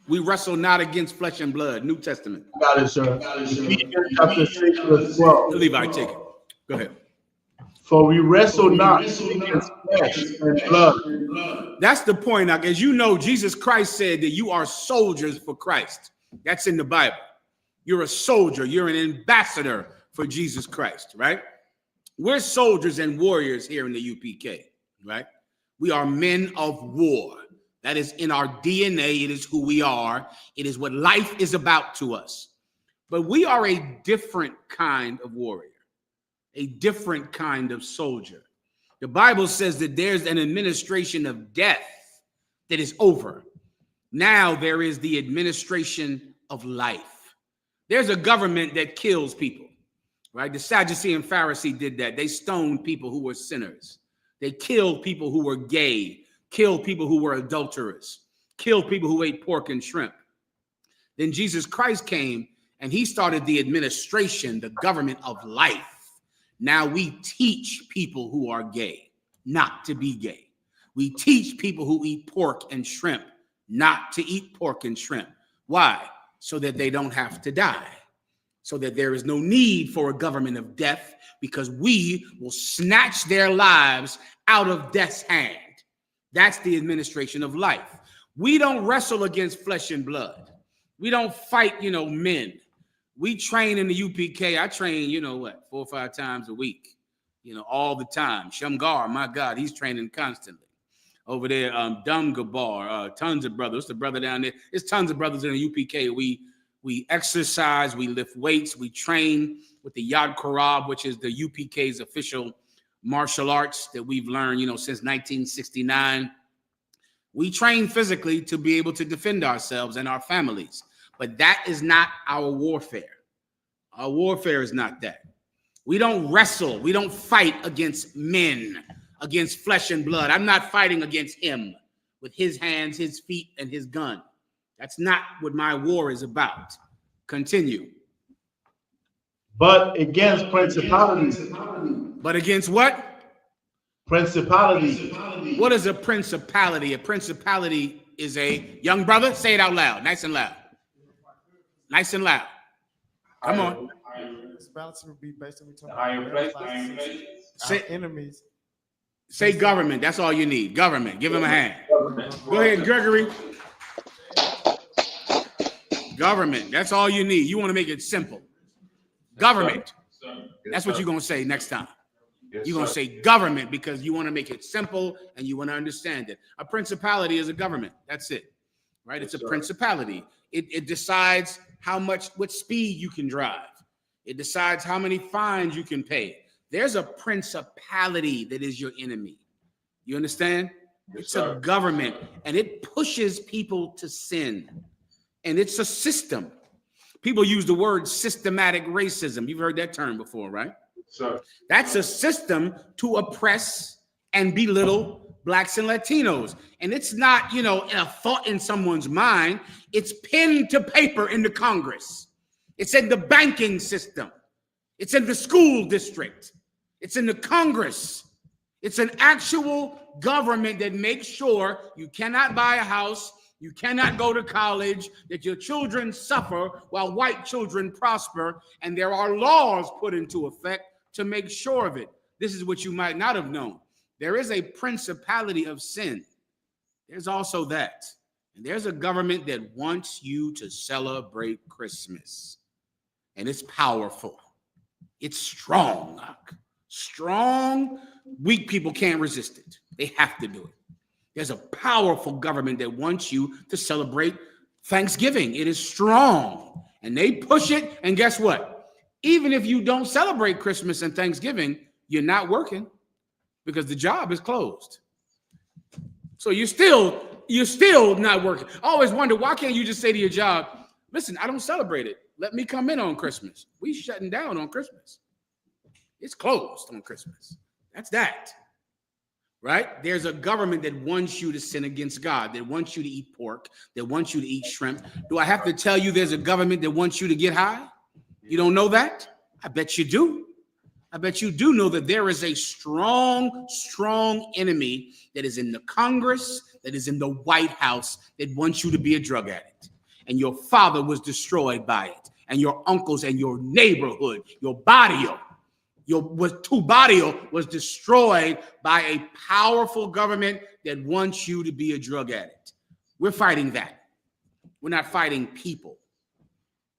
We wrestle not against flesh and blood. New Testament. Got it, sir. Ephesians chapter 6, verse 12. Levi, take it. Go ahead. For we wrestle not against flesh and blood. That's the point. Now, as you know, Jesus Christ said that you are soldiers for Christ. That's in the Bible. You're a soldier. You're an ambassador for Jesus Christ, right? We're soldiers and warriors here in the UPK, right? We are men of war. That is in our DNA. It is who we are. It is what life is about to us. But we are a different kind of warrior, a different kind of soldier. The Bible says that there's an administration of death that is over. Now there is the administration of life. There's a government that kills people, right? The Sadducee and Pharisee did that. They stoned people who were sinners. They killed people who were gay, killed people who were adulterers, killed people who ate pork and shrimp. Then Jesus Christ came and he started the administration, the government of life. Now we teach people who are gay not to be gay. We teach people who eat pork and shrimp not to eat pork and shrimp. Why? So that they don't have to die. So that there is no need for a government of death, because we will snatch their lives out of death's hand. That's the administration of life. We don't wrestle against flesh and blood. We don't fight, men. We train in the UPK. I train, 4 or 5 times a week, all the time. Shamgar, my God, he's training constantly. Over there, Gabar, tons of brothers. The brother down there. There's tons of brothers in the UPK. We exercise, we lift weights, we train with the Yad Korab, which is the UPK's official martial arts that we've learned, since 1969. We train physically to be able to defend ourselves and our families, but that is not our warfare. Our warfare is not that. We don't wrestle. We don't fight against men, against flesh and blood. I'm not fighting against him with his hands, his feet, and his gun. That's not what my war is about. Continue. But against principalities. But against what? Principalities. What is a principality? A principality is a, young brother, say it out loud, nice and loud. Nice and loud. Come on. Principality would be basically talking higher about places. Say, enemies. say government. That's all you need. Government. Give him a hand. Go ahead, Gregory. Government. That's all you need. You want to make it simple. Government. That's what you're going to say next time. You're going to say government because you want to make it simple and you want to understand it. A principality is a government. That's it. Right? It's a principality. It decides what speed you can drive. It decides how many fines you can pay. There's a principality that is your enemy. You understand? It's a government, and it pushes people to sin. And it's a system. People use the word systematic racism. You've heard that term before, right? Sir. That's a system to oppress and belittle blacks and Latinos. And it's not, a thought in someone's mind. It's pinned to paper in the Congress. It's in the banking system. It's in the school district. It's in the Congress. It's an actual government that makes sure you cannot buy a house, you cannot go to college, that your children suffer while white children prosper, and there are laws put into effect to make sure of it. This is what you might not have known. There is a principality of sin. There's also that. And there's a government that wants you to celebrate Christmas. And it's powerful. It's strong. Strong, weak people can't resist it. They have to do it. There's a powerful government that wants you to celebrate Thanksgiving. It is strong. And they push it. And guess what? Even if you don't celebrate Christmas and Thanksgiving, you're not working because the job is closed. So you're still not working. I always wonder, why can't you just say to your job, listen, I don't celebrate it. Let me come in on Christmas. We shutting down on Christmas. It's closed on Christmas. That's that. Right? There's a government that wants you to sin against God, that wants you to eat pork, that wants you to eat shrimp. Do I have to tell you there's a government that wants you to get high? You don't know that? I bet you do. I bet you do know that there is a strong, strong enemy that is in the Congress, that is in the White House, that wants you to be a drug addict. And your father was destroyed by it, and your uncles and your neighborhood, your barrio, tu barrio was destroyed by a powerful government that wants you to be a drug addict. We're fighting that. We're not fighting people.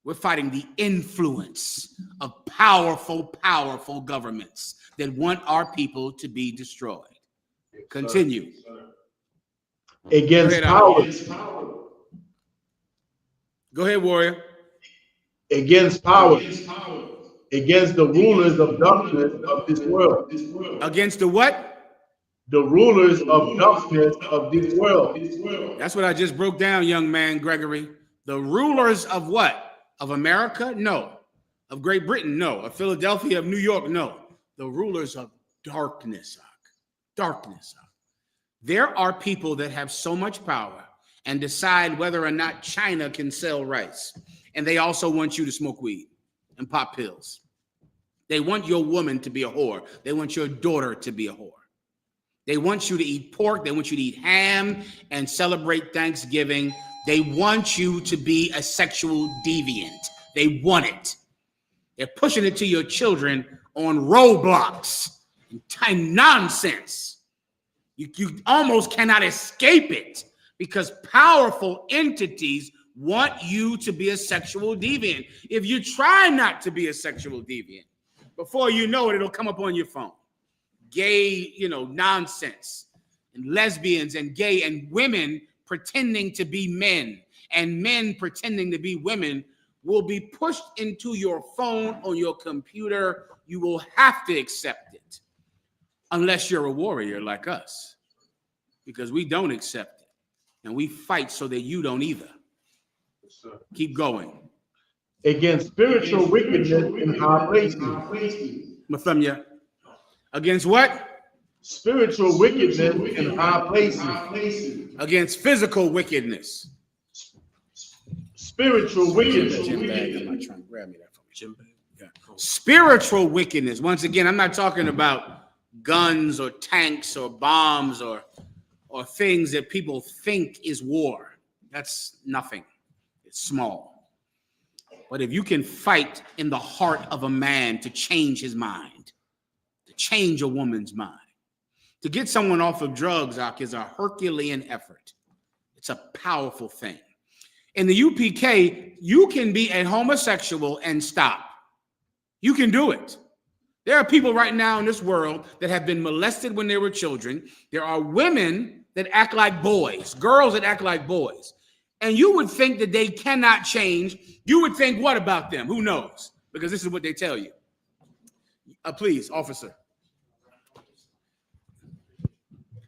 We're fighting the influence of powerful, powerful governments that want our people to be destroyed. Continue. Against power. Go ahead, warrior. Against power. Against the rulers of darkness of this world. Against the what? The rulers of darkness of this world. That's what I just broke down, young man, Gregory. The rulers of what? Of America? No. Of Great Britain? No. Of Philadelphia? Of New York? No. The rulers of darkness. Darkness. There are people that have so much power and decide whether or not China can sell rice. And they also want you to smoke weed and pop pills. They want your woman to be a whore. They want your daughter to be a whore. They want you to eat pork. They want you to eat ham and celebrate Thanksgiving. They want you to be a sexual deviant. They want it. They're pushing it to your children on roadblocks and nonsense. You almost cannot escape it because powerful entities want you to be a sexual deviant. If you try not to be a sexual deviant, before you know it, it'll come up on your phone. Gay, nonsense, and lesbians and gay and women pretending to be men and men pretending to be women will be pushed into your phone on your computer. You will have to accept it unless you're a warrior like us, because we don't accept it and we fight so that you don't either. Keep going. Against spiritual wickedness in high places. Mathemia. Against what? Spiritual wickedness in high places. Against physical wickedness. Spiritual wickedness. Gym bag. I'm not trying to grab me that from me. Gym bag. Yeah. Spiritual wickedness. Once again, I'm not talking about guns or tanks or bombs or things that people think is war. That's nothing. It's small. But if you can fight in the heart of a man to change his mind, to change a woman's mind, to get someone off of drugs, is a Herculean effort. It's a powerful thing. In the UPK, you can be a homosexual and stop. You can do it. There are people right now in this world that have been molested when they were children. There are women that act like boys, girls that act like boys. And you would think that they cannot change. You would think, what about them? Who knows? Because this is what they tell you. Please, officer.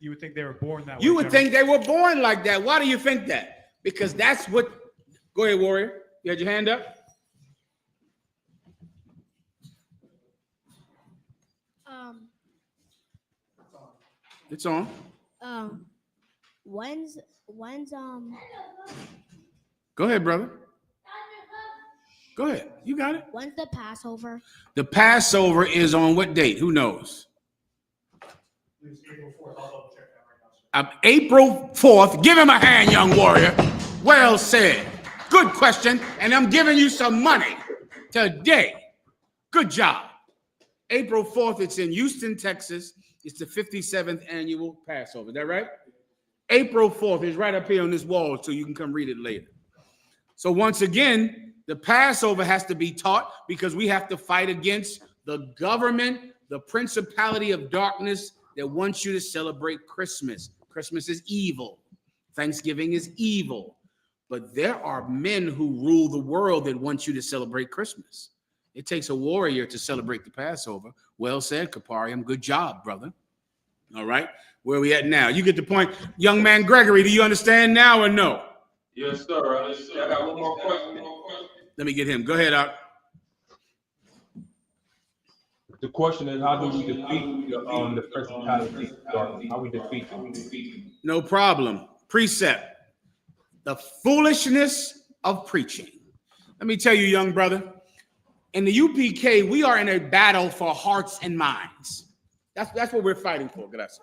You would think they were born that way. You would think they were born like that. Why do you think that? Because that's what. Go ahead, warrior. You had your hand up? It's on. When's Go ahead, brother. Go ahead. You got it. When's the Passover? The Passover is on what date? Who knows? April 4th. Give him a hand, young warrior. Well said. Good question. And I'm giving you some money today. Good job. April 4th. It's in Houston, Texas. It's the 57th annual Passover. Is that right? April 4th is right up here on this wall, so you can come read it later. So once again, the Passover has to be taught because we have to fight against the government, the principality of darkness that wants you to celebrate Christmas. Christmas is evil. Thanksgiving is evil. But there are men who rule the world that want you to celebrate Christmas. It takes a warrior to celebrate the Passover. Well said, Kaparium. Good job, brother. All right. Where are we at now? You get the point. Young man Gregory, do you understand now or no? Yes, sir. I got one more question. Let me get him. Go ahead, Art. The question is, how do we defeat the principality? How we defeat them? No problem. Precept. The foolishness of preaching. Let me tell you, young brother, in the UPK, we are in a battle for hearts and minds. That's what we're fighting for. Gracias.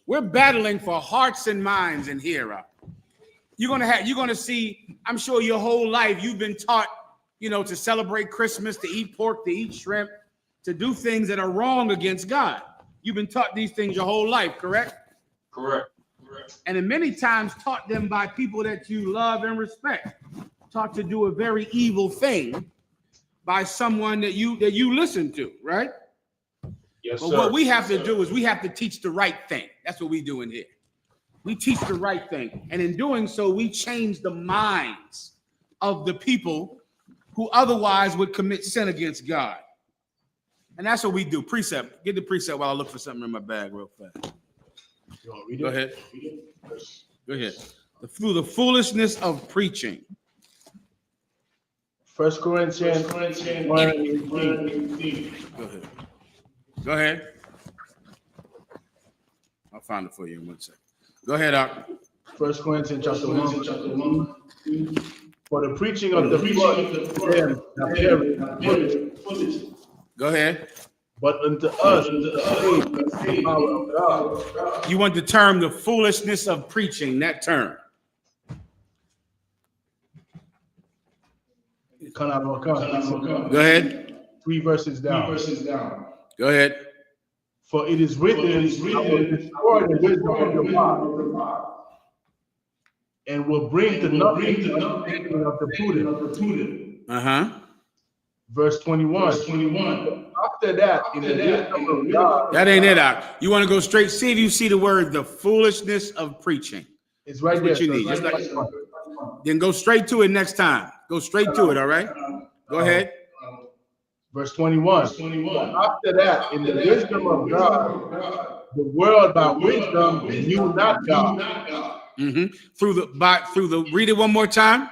We're battling for hearts and minds in here. You're gonna see, I'm sure your whole life you've been taught, to celebrate Christmas, to eat pork, to eat shrimp, to do things that are wrong against God. You've been taught these things your whole life, correct? Correct. And in many times taught them by people that you love and respect. Taught to do a very evil thing by someone that you listen to, right? Yes, but sir. what we have to do is we have to teach the right thing. That's what we do in here. We teach the right thing. And in doing so, we change the minds of the people who otherwise would commit sin against God. And that's what we do. Precept. Get the precept while I look for something in my bag real fast. Go ahead. Go ahead. Through the foolishness of preaching. 1 Corinthians 1:18. Go ahead. Go ahead. I'll find it for you in 1 second. Go ahead, Doc. 1 Corinthians chapter 1. For the preaching of the them that perish, Go ahead. but unto us the power of God. You want the term the foolishness of preaching, that term. Go ahead. 3 verses down. Go ahead. For it is written, I will destroy the wisdom of the wise, and will bring to nothing the understanding of the prudent. Verse 21. After that, in the wisdom of God. That ain't it, Doc. You want to go straight? See if you see the word the foolishness of preaching. It's right That's there. what you need. Just like, then go straight to it next time. Go straight to it, all right? Go ahead. Verse 21. After that, in the wisdom of God, the world by wisdom knew not God. Through the read it one more time.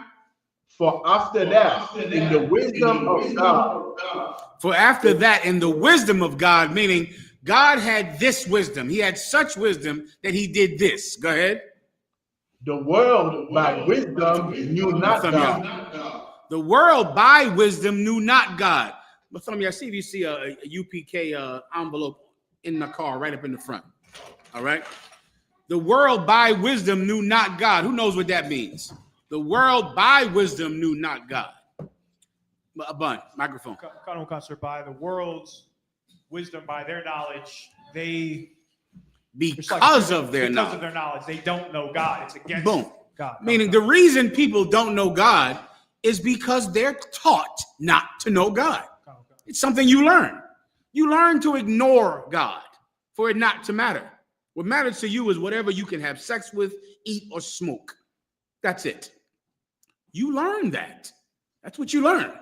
For after that, in the wisdom of God. For after that, in the wisdom of God, meaning God had this wisdom. He had such wisdom that he did this. Go ahead. The world by wisdom knew not God. The world by wisdom knew not God. But some of you, I see if you see a UPK envelope in the car right up in the front. All right. The world by wisdom knew not God. Who knows what that means? The world by wisdom knew not God. A bun, microphone. By the world's wisdom, by their knowledge, because of their knowledge, they don't know God. It's against God. Meaning the reason people don't know God is because they're taught not to know God. It's something you learn. You learn to ignore God for it not to matter. What matters to you is whatever you can have sex with, eat, or smoke. That's it. You learn that. That's what you learn.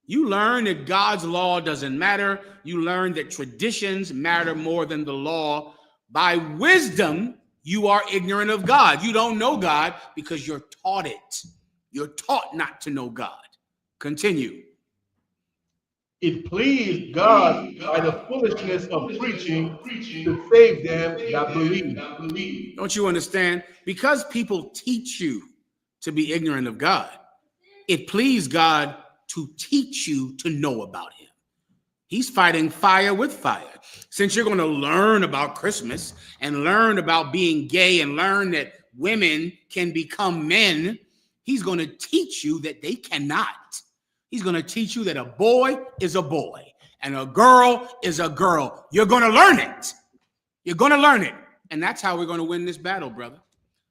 You learn that God's law doesn't matter. You learn that traditions matter more than the law. By wisdom, you are ignorant of God. You don't know God because you're taught it. You're taught not to know God. Continue. It pleased God by the foolishness of preaching to save them that believe. Don't you understand? Because people teach you to be ignorant of God, it pleased God to teach you to know about him. He's fighting fire with fire. Since you're going to learn about Christmas and learn about being gay and learn that women can become men, he's going to teach you that they cannot. He's going to teach you that a boy is a boy and a girl is a girl. You're going to learn it. You're going to learn it. And that's how we're going to win this battle, brother.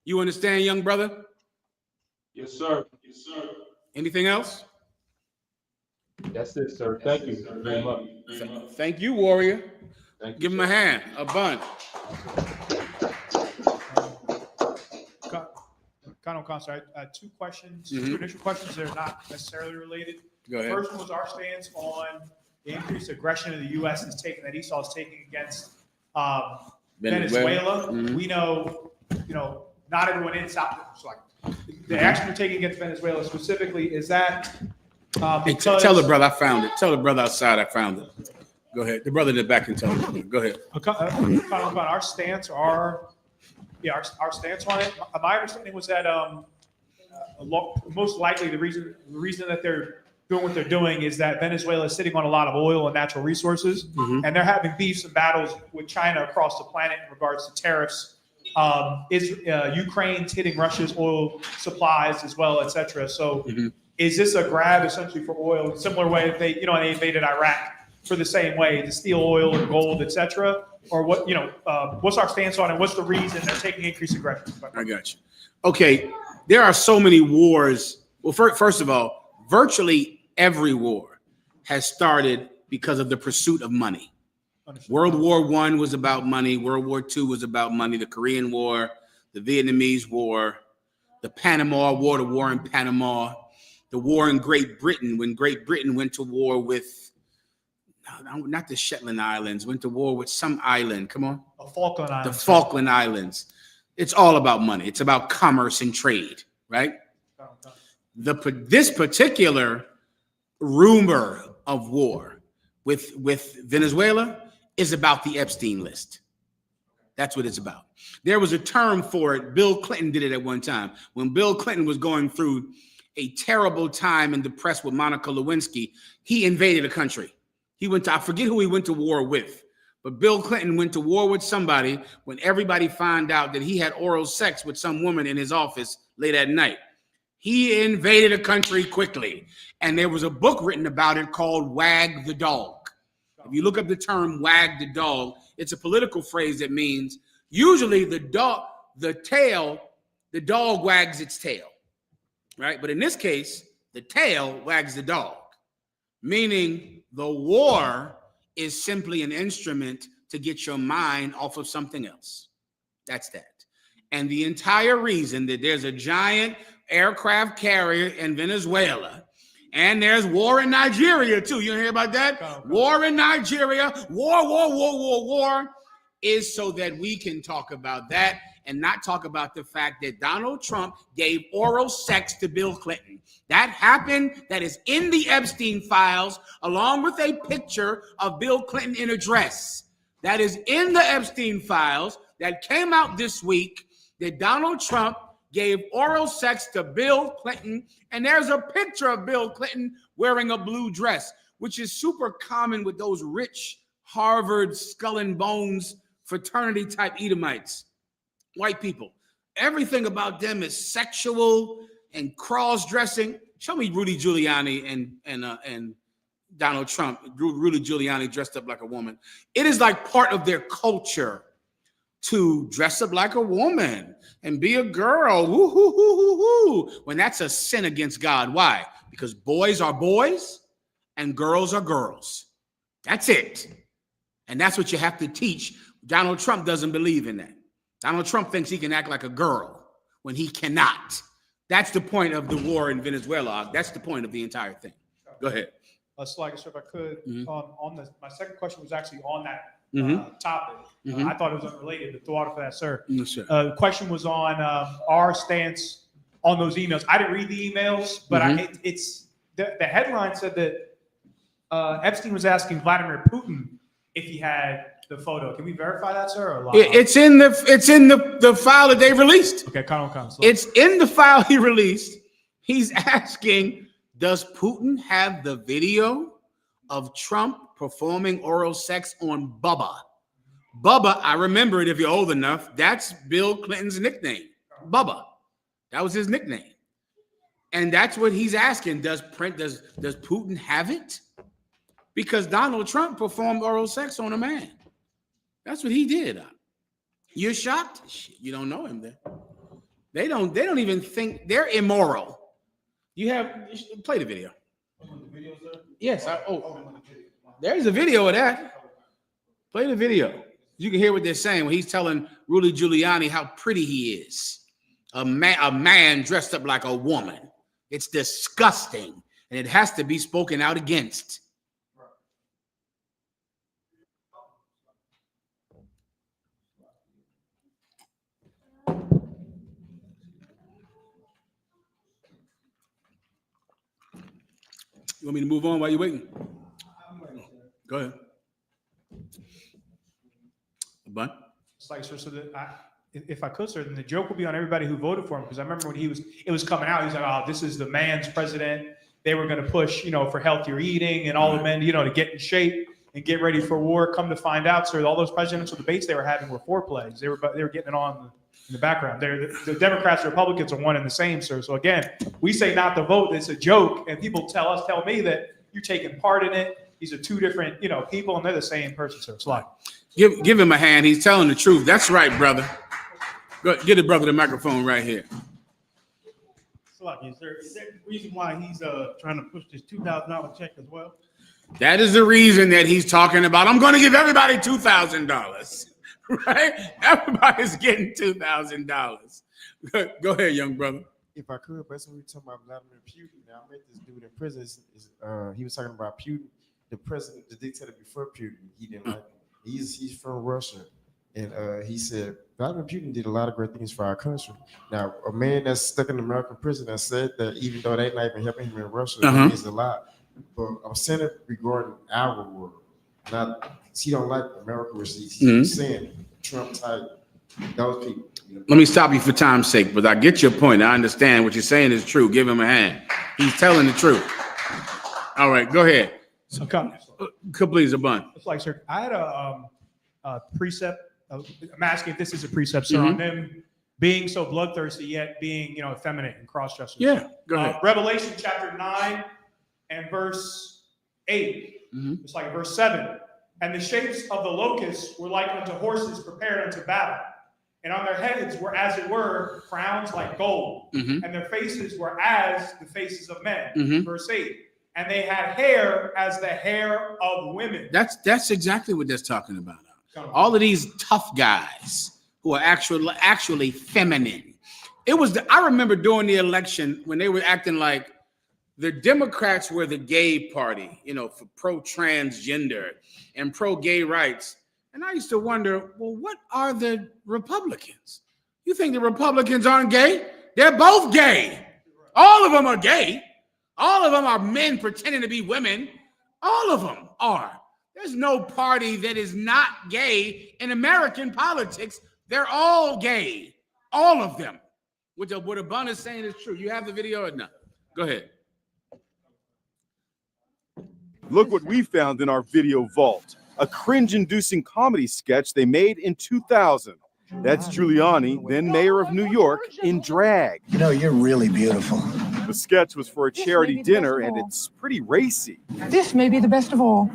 You understand, young brother? Yes, sir. Yes, sir. Anything else? That's it, sir. Thank you very much. Thank you, warrior. Thank you, Give him a hand, a bun. I had two questions, two initial questions that are not necessarily related. Go ahead. The first one was our stance on the increased aggression that the U.S. is taking, that Esau is taking against Venezuela. We know, not everyone in South, the action we're taking against Venezuela specifically, is that because... Tell the brother I found it. Tell the brother outside I found it. Go ahead. The brother in the back can tell him. Go ahead. Our stance, our stance on it. My understanding was that most likely the reason that they're doing what they're doing is that Venezuela is sitting on a lot of oil and natural resources, and they're having beefs and battles with China across the planet in regards to tariffs. Ukraine's hitting Russia's oil supplies as well, etc. So, is this a grab essentially for oil? Similar way that they invaded Iraq for the same way to steal oil and gold, etc. Or what? What's our stance on it? What's the reason they're taking increased aggression? I got you. Okay, there are so many wars. Well, first of all, virtually every war has started because of the pursuit of money. World War I was about money. World War II was about money. The Korean War, the Vietnamese War, the Panama War, the war in Panama, the war in Great Britain, when Great Britain went to war with, not the Shetland Islands, went to war with some island. Come on. Falkland Islands. The Falkland Islands. It's all about money. It's about commerce and trade, right? This particular rumor of war with Venezuela is about the Epstein list. That's what it's about. There was a term for it. Bill Clinton did it at one time. When Bill Clinton was going through a terrible time and depressed with Monica Lewinsky, he invaded a country. He went to, I forget who he went to war with, but Bill Clinton went to war with somebody when everybody found out that he had oral sex with some woman in his office late at night. He invaded a country quickly. And there was a book written about it called Wag the Dog. If you look up the term wag the dog, it's a political phrase that means usually the dog wags its tail, right? But in this case, the tail wags the dog, meaning the war is simply an instrument to get your mind off of something else. That's that. And the entire reason that there's a giant aircraft carrier in Venezuela, and there's war in Nigeria too. You hear about that? War in Nigeria, war, is so that we can talk about that and not talk about the fact that Donald Trump gave oral sex to Bill Clinton. That happened. That is in the Epstein files, along with a picture of Bill Clinton in a dress. That is in the Epstein files that came out this week, that Donald Trump gave oral sex to Bill Clinton, and there's a picture of Bill Clinton wearing a blue dress, which is super common with those rich Harvard skull and bones fraternity type Edomites, white people. Everything about them is sexual and cross-dressing. Show me Rudy Giuliani and Donald Trump. Rudy Giuliani dressed up like a woman. It is like part of their culture to dress up like a woman and be a girl, when that's a sin against God. Why? Because boys are boys and girls are girls. That's it. And that's what you have to teach. Donald Trump doesn't believe in that. Donald Trump thinks he can act like a girl when he cannot. That's the point of the war in Venezuela. That's the point of the entire thing. Go ahead. Slugger, sir, if I could, my second question was actually on that topic. I thought it was unrelated, but thought of that, sir. Yes, sir. The question was on our stance on those emails. I didn't read the emails, but it's the headline said that Epstein was asking Vladimir Putin if he had the photo. Can we verify that, sir? Or It's in the file that they released. Okay, it's in the file he released. He's asking, does Putin have the video of Trump performing oral sex on Bubba? Bubba, I remember it if you're old enough. That's Bill Clinton's nickname, Bubba. That was his nickname. And that's what he's asking. Does Putin have it? Because Donald Trump performed oral sex on a man. That's what he did. You're shocked? You don't know him then. They don't even think they're immoral. You play the video. Yes. There's a video of that. Play the video. You can hear what they're saying when he's telling Rudy Giuliani how pretty he is. A man dressed up like a woman. It's disgusting, and it has to be spoken out against. You want me to move on while you're waiting? Go ahead. But it's like, sir, so that if I could, sir, then the joke will be on everybody who voted for him. Because I remember when it was coming out, he's like, "Oh, this is the man's president." They were going to push, for healthier eating and all the men, to get in shape and get ready for war. Come to find out, sir, all those presidential debates they were having were foreplays. They were getting it on in the background. The Democrats and Republicans are one and the same, sir. So again, we say not to vote. It's a joke, and people tell me that you're taking part in it. These are two different, people, and they're the same person, sir. It's like, give him a hand. He's telling the truth. That's right, brother. Go, get the brother the microphone right here. Sir, is that the reason why he's trying to push this $2,000 check as well? That is the reason that he's talking about. I'm going to give everybody $2,000. Right? Everybody's getting $2,000. Go ahead, young brother. If I could, but we were talking about Vladimir Putin. Now, I met this dude in prison. He was talking about Putin, the president, the dictator before Putin. He didn't like him. He's from Russia. And he said, Vladimir Putin did a lot of great things for our country. Now, a man that's stuck in American prison has said that even though they're not even helping him in Russia, he means a lot. But I'm saying it regarding our world. He don't like America, which he's saying. Trump type, those people. Let me stop you for time's sake, but I get your point. I understand what you're saying is true. Give him a hand. He's telling the truth. All right, go ahead. So come. Please, Abun. It's like, sir, I had a precept. I'm asking if this is a precept, sir, on them being so bloodthirsty yet being, effeminate and cross-dressers. Yeah, go ahead. Revelation chapter 9 and verse 8. It's like verse 7. And the shapes of the locusts were like unto horses prepared unto battle. And on their heads were, as it were, crowns like gold. And their faces were as the faces of men. Verse 8. And they had hair as the hair of women. That's exactly what that's talking about. All of these tough guys who are actually feminine. I remember during the election when they were acting like the Democrats were the gay party, for pro-transgender and pro-gay rights. And I used to wonder, well, what are the Republicans? You think the Republicans aren't gay? They're both gay. All of them are gay. All of them are men pretending to be women. All of them are. There's no party that is not gay in American politics. They're all gay. All of them. What Abun is saying is true. You have the video or not? Go ahead. Look what we found in our video vault. A cringe-inducing comedy sketch they made in 2000. That's Giuliani, then mayor of New York, in drag. You're really beautiful. The sketch was for a charity dinner, and it's pretty racy. This may be the best of all.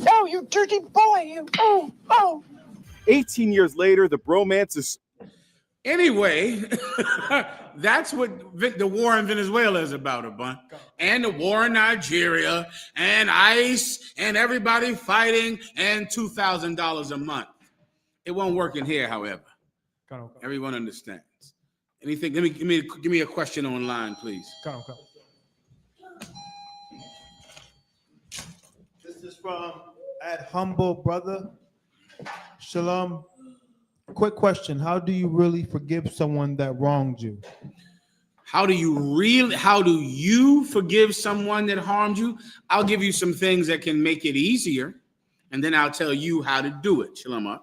Oh, you dirty boy, you. Oh. 18 years later, the bromance is... Anyway, that's what the war in Venezuela is about, Abun. And the war in Nigeria, and ICE, and everybody fighting, and $2,000 a month. It won't work in here, however. Everyone understands. Anything? Give me a question online, please. This is from Humble Brother. Shalom. Quick question. How do you really forgive someone that wronged you? How do you forgive someone that harmed you? I'll give you some things that can make it easier, and then I'll tell you how to do it. Shalom.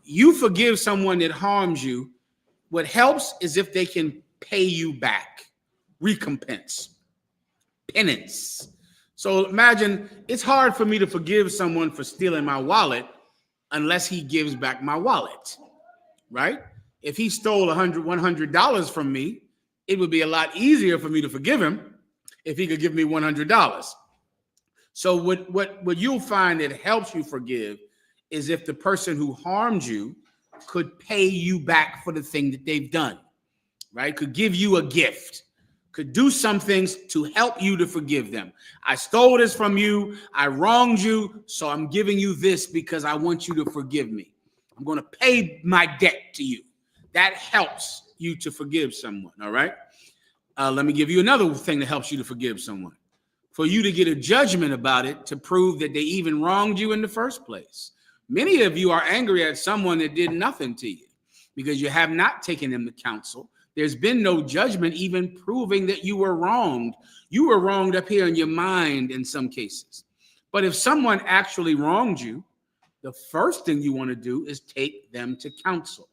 You forgive someone that harms you. What helps is if they can pay you back, recompense, penance. So imagine it's hard for me to forgive someone for stealing my wallet unless he gives back my wallet, right? If he stole $100 from me, it would be a lot easier for me to forgive him if he could give me $100. So what you'll find that helps you forgive is if the person who harmed you could pay you back for the thing that they've done, right? Could give you a gift, could do some things to help you to forgive them. I stole this from you. I wronged you. So I'm giving you this because I want you to forgive me. I'm going to pay my debt to you. That helps you to forgive someone. All right. Let me give you another thing that helps you to forgive someone. For you to get a judgment about it to prove that they even wronged you in the first place. Many of you are angry at someone that did nothing to you because you have not taken them to counsel. There's been no judgment even proving that you were wronged. You were wronged up here in your mind in some cases. But if someone actually wronged you, the first thing you want to do is take them to counsel.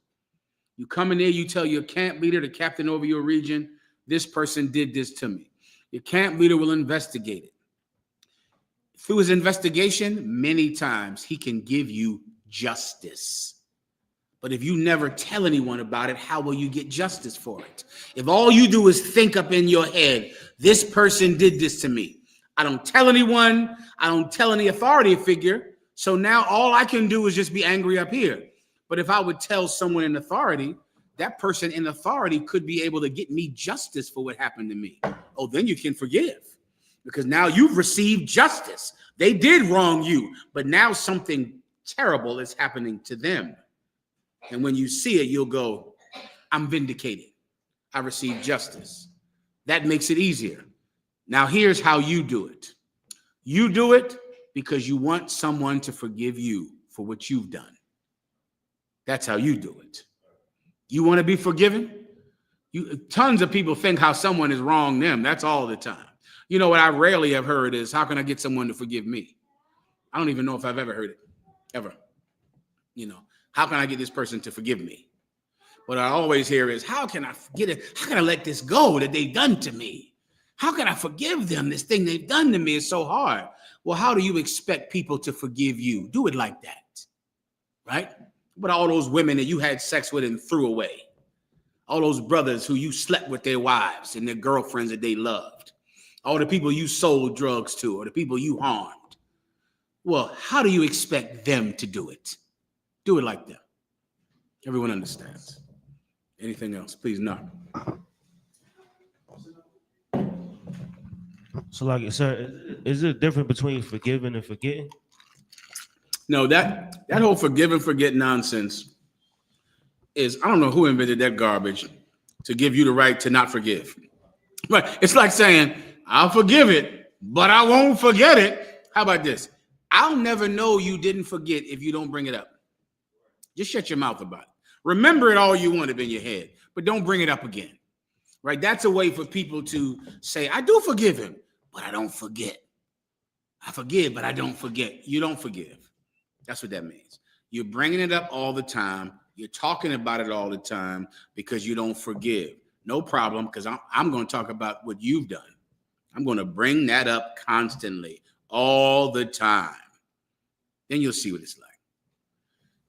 You come in there, you tell your camp leader, the captain over your region, this person did this to me. Your camp leader will investigate it. Through his investigation, many times he can give you justice. But if you never tell anyone about it, how will you get justice for it? If all you do is think up in your head, this person did this to me. I don't tell anyone. I don't tell any authority figure. So now all I can do is just be angry up here. But if I would tell someone in authority, that person in authority could be able to get me justice for what happened to me. Oh, then you can forgive. Because now you've received justice. They did wrong you, but now something terrible is happening to them. And when you see it, you'll go, I'm vindicated. I received justice. That makes it easier. Now, here's how you do it. You do it because you want someone to forgive you for what you've done. That's how you do it. You want to be forgiven? Tons of people think how someone has wronged them. That's all the time. You know what I rarely have heard is, how can I get someone to forgive me? I don't even know if I've ever heard it, ever. You know, how can I get this person to forgive me? What I always hear is, how can I forget it? How can I let this go that they've done to me? How can I forgive them? This thing they've done to me is so hard. Well, how do you expect people to forgive you? Do it like that, right? But all those women that you had sex with and threw away, all those brothers who you slept with their wives and their girlfriends that they loved, all the people you sold drugs to, or the people you harmed. Well, how do you expect them to do it? Do it like them. Everyone understands. Anything else? Please, no. So, like, sir, is there a difference between forgiving and forgetting? No, that whole forgive and forget nonsense is, I don't know who invented that garbage to give you the right to not forgive. But it's like saying, I'll forgive it, but I won't forget it. How about this? I'll never know you didn't forget if you don't bring it up. Just shut your mouth about it. Remember it all you want up in your head, but don't bring it up again. Right? That's a way for people to say, I do forgive him, but I don't forget. I forgive, but I don't forget. You don't forgive. That's what that means. You're bringing it up all the time. You're talking about it all the time because you don't forgive. No problem, because I'm going to talk about what you've done. I'm going to bring that up constantly, all the time. Then you'll see what it's like.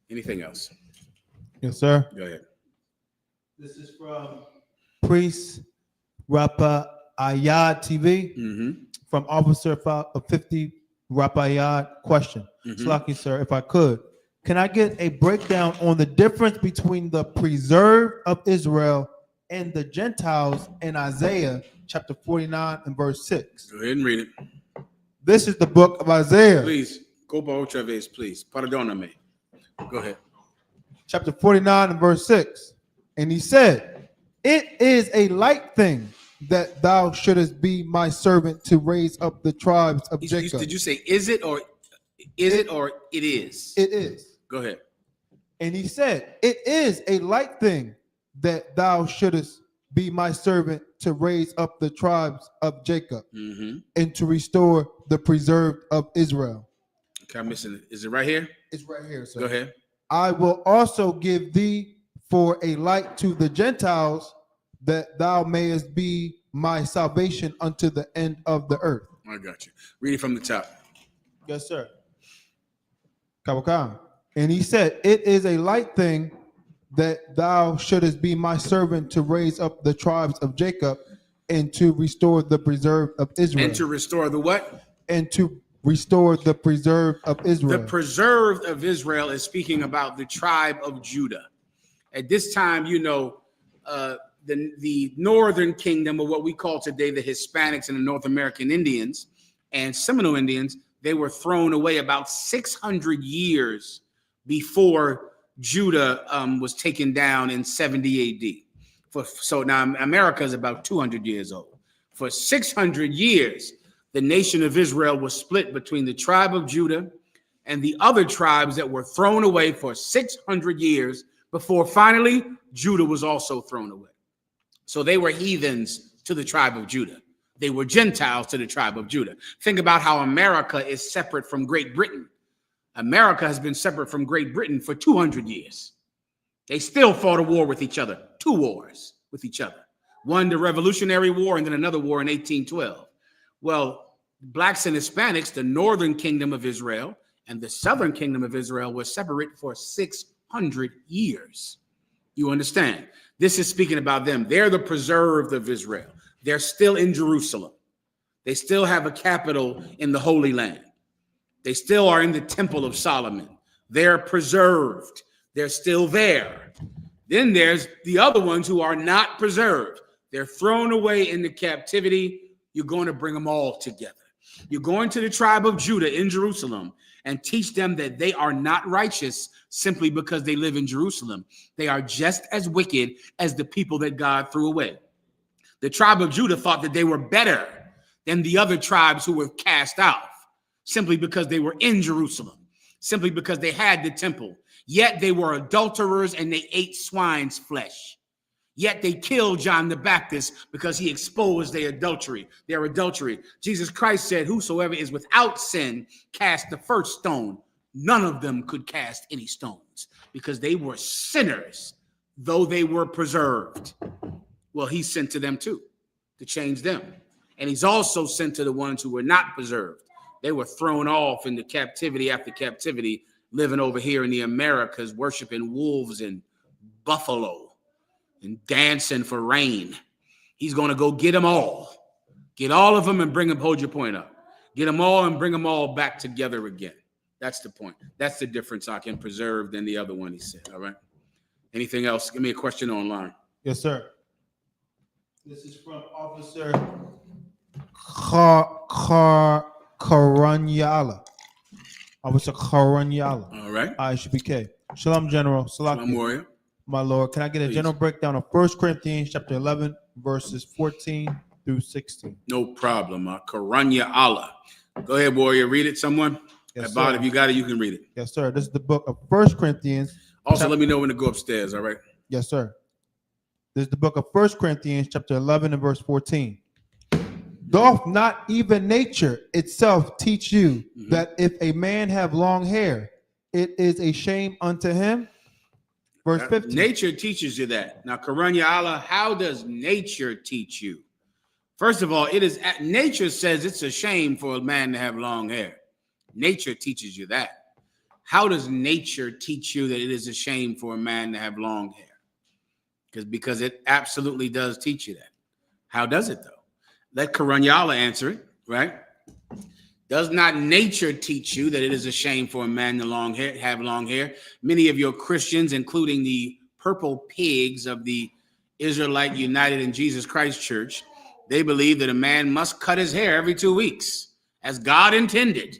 Anything else? Yes, sir. Go ahead. This is from Priest Rapayad TV from Officer 50 Rapayad. Question. Slaki, sir, if I could, can I get a breakdown on the difference between the preserved of Israel and the Gentiles in Isaiah chapter 49 and verse 6? Go ahead and read it. This is the book of Isaiah. Please, go by otra vez, please. Perdóname. Go ahead. Chapter 49 and verse 6. And he said, it is a light thing that thou shouldest be my servant to raise up the tribes of Jacob. Did you say, is it or it is? It is. Go ahead. And he said, it is a light thing that thou shouldest be my servant to raise up the tribes of Jacob and to restore the preserved of Israel. Okay, I'm missing it. Is it right here? It's right here, sir. Go ahead. I will also give thee for a light to the Gentiles, that thou mayest be my salvation unto the end of the earth. I got you. Read it from the top. Yes, sir. Kawakam. And he said, it is a light thing that thou shouldest be my servant to raise up the tribes of Jacob and to restore the preserved of Israel. And to restore the what? And to restore the preserved of Israel. The preserved of Israel is speaking about the tribe of Judah. At this time, you know, the northern kingdom, or what we call today the Hispanics and the North American Indians and Seminole Indians, they were thrown away about 600 years before Judah was taken down in 70 AD. So now America is about 200 years old. For 600 years, the nation of Israel was split between the tribe of Judah and the other tribes that were thrown away for 600 years before finally Judah was also thrown away. So they were heathens to the tribe of Judah. They were Gentiles to the tribe of Judah. Think about how America is separate from Great Britain. America has been separate from Great Britain for 200 years. They still fought a war with each other, 2 wars with each other. One, the Revolutionary War, and then another war in 1812. Well, blacks and Hispanics, the northern kingdom of Israel and the southern kingdom of Israel were separate for 600 years. You understand? This is speaking about them. They're the preserved of Israel. They're still in Jerusalem. They still have a capital in the Holy Land. They still are in the Temple of Solomon. They're preserved. They're still there. Then there's the other ones who are not preserved. They're thrown away into captivity. You're going to bring them all together. You're going to the tribe of Judah in Jerusalem and teach them that they are not righteous simply because they live in Jerusalem. They are just as wicked as the people that God threw away. The tribe of Judah thought that they were better than the other tribes who were cast out simply because they were in Jerusalem, simply because they had the temple. Yet they were adulterers and they ate swine's flesh. Yet they killed John the Baptist because he exposed their adultery. Jesus Christ said, whosoever is without sin, cast the first stone. None of them could cast any stones because they were sinners, though they were preserved. Well, he sent to them too, to change them. And he's also sent to the ones who were not preserved. They were thrown off into captivity after captivity, living over here in the Americas, worshiping wolves and buffalo and dancing for rain. He's going to go get them all. Get all of them and bring them, hold your point up. Get them all and bring them all back together again. That's the point. That's the difference I can preserve than the other one, he said. All right. Anything else? Give me a question online. Yes, sir. This is from Officer Karanyala. Officer Karanyala. All right. I.S.U.P.K. Shalom, General. Shalom, warrior. My Lord, can I get a general breakdown of 1 Corinthians chapter 11, verses 14 through 16? No problem. Karanya Allah. Go ahead, warrior. Read it, someone. Yes, About sir. if you got it, you can read it. Yes, sir. This is the book of 1 Corinthians. Also, let me know when to go upstairs, all right? Yes, sir. This is the book of 1 Corinthians chapter 11 and verse 14. Doth not even nature itself teach you that if a man have long hair, it is a shame unto him? Verse 15. Nature teaches you that. Now, Karanya Allah, how does nature teach you? First of all, nature says it's a shame for a man to have long hair. Nature teaches you that. How does nature teach you that it is a shame for a man to have long hair? Because it absolutely does teach you that. How does it, though? Let Karanyala answer it, right? Does not nature teach you that it is a shame for a man to have long hair? Many of your Christians, including the purple pigs of the Israelite United in Jesus Christ Church, they believe that a man must cut his hair every 2 weeks, as God intended.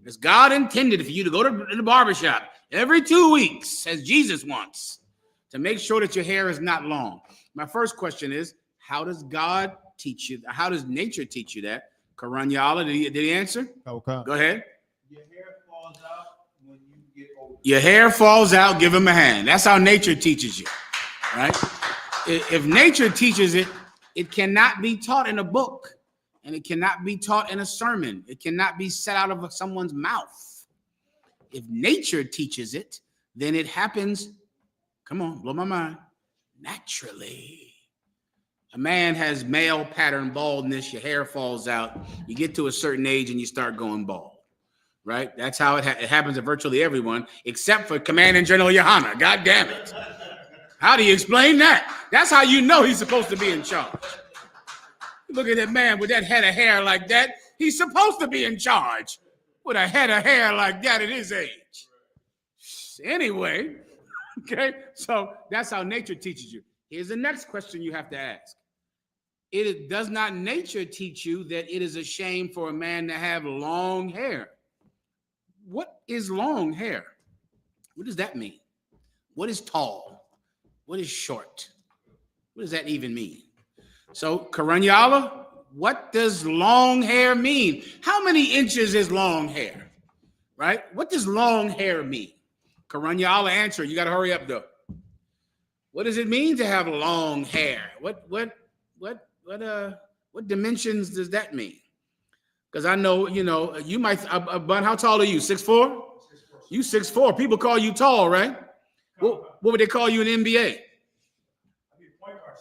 As God intended for you to go to the barbershop every 2 weeks, as Jesus wants, to make sure that your hair is not long. My first question is, how does God teach you? How does nature teach you that? Karanyala, did he answer? Okay. Go ahead. Your hair falls out when you get older. Your hair falls out, give him a hand. That's how nature teaches you, right? If nature teaches it, it cannot be taught in a book, and it cannot be taught in a sermon. It cannot be said out of someone's mouth. If nature teaches it, then it happens, come on, blow my mind, naturally. A man has male pattern baldness, your hair falls out, you get to a certain age and you start going bald, right? That's how it happens to virtually everyone, except for Commanding General YAHANNA. God damn it. How do you explain that? That's how you know he's supposed to be in charge. Look at that man with that head of hair like that. He's supposed to be in charge with a head of hair like that at his age. Anyway, okay, so that's how nature teaches you. Here's the next question you have to ask. Does not nature teach you that it is a shame for a man to have long hair? What is long hair? What does that mean? What is tall? What is short? What does that even mean? So, Karanyala, what does long hair mean? How many inches is long hair? Right? What does long hair mean? Karanyala, answer. You got to hurry up, though. What does it mean to have long hair? What dimensions does that mean? Because I know, you might, but how tall are you? 6'4"? You 6'4". People call you tall, right? What would they call you in the NBA?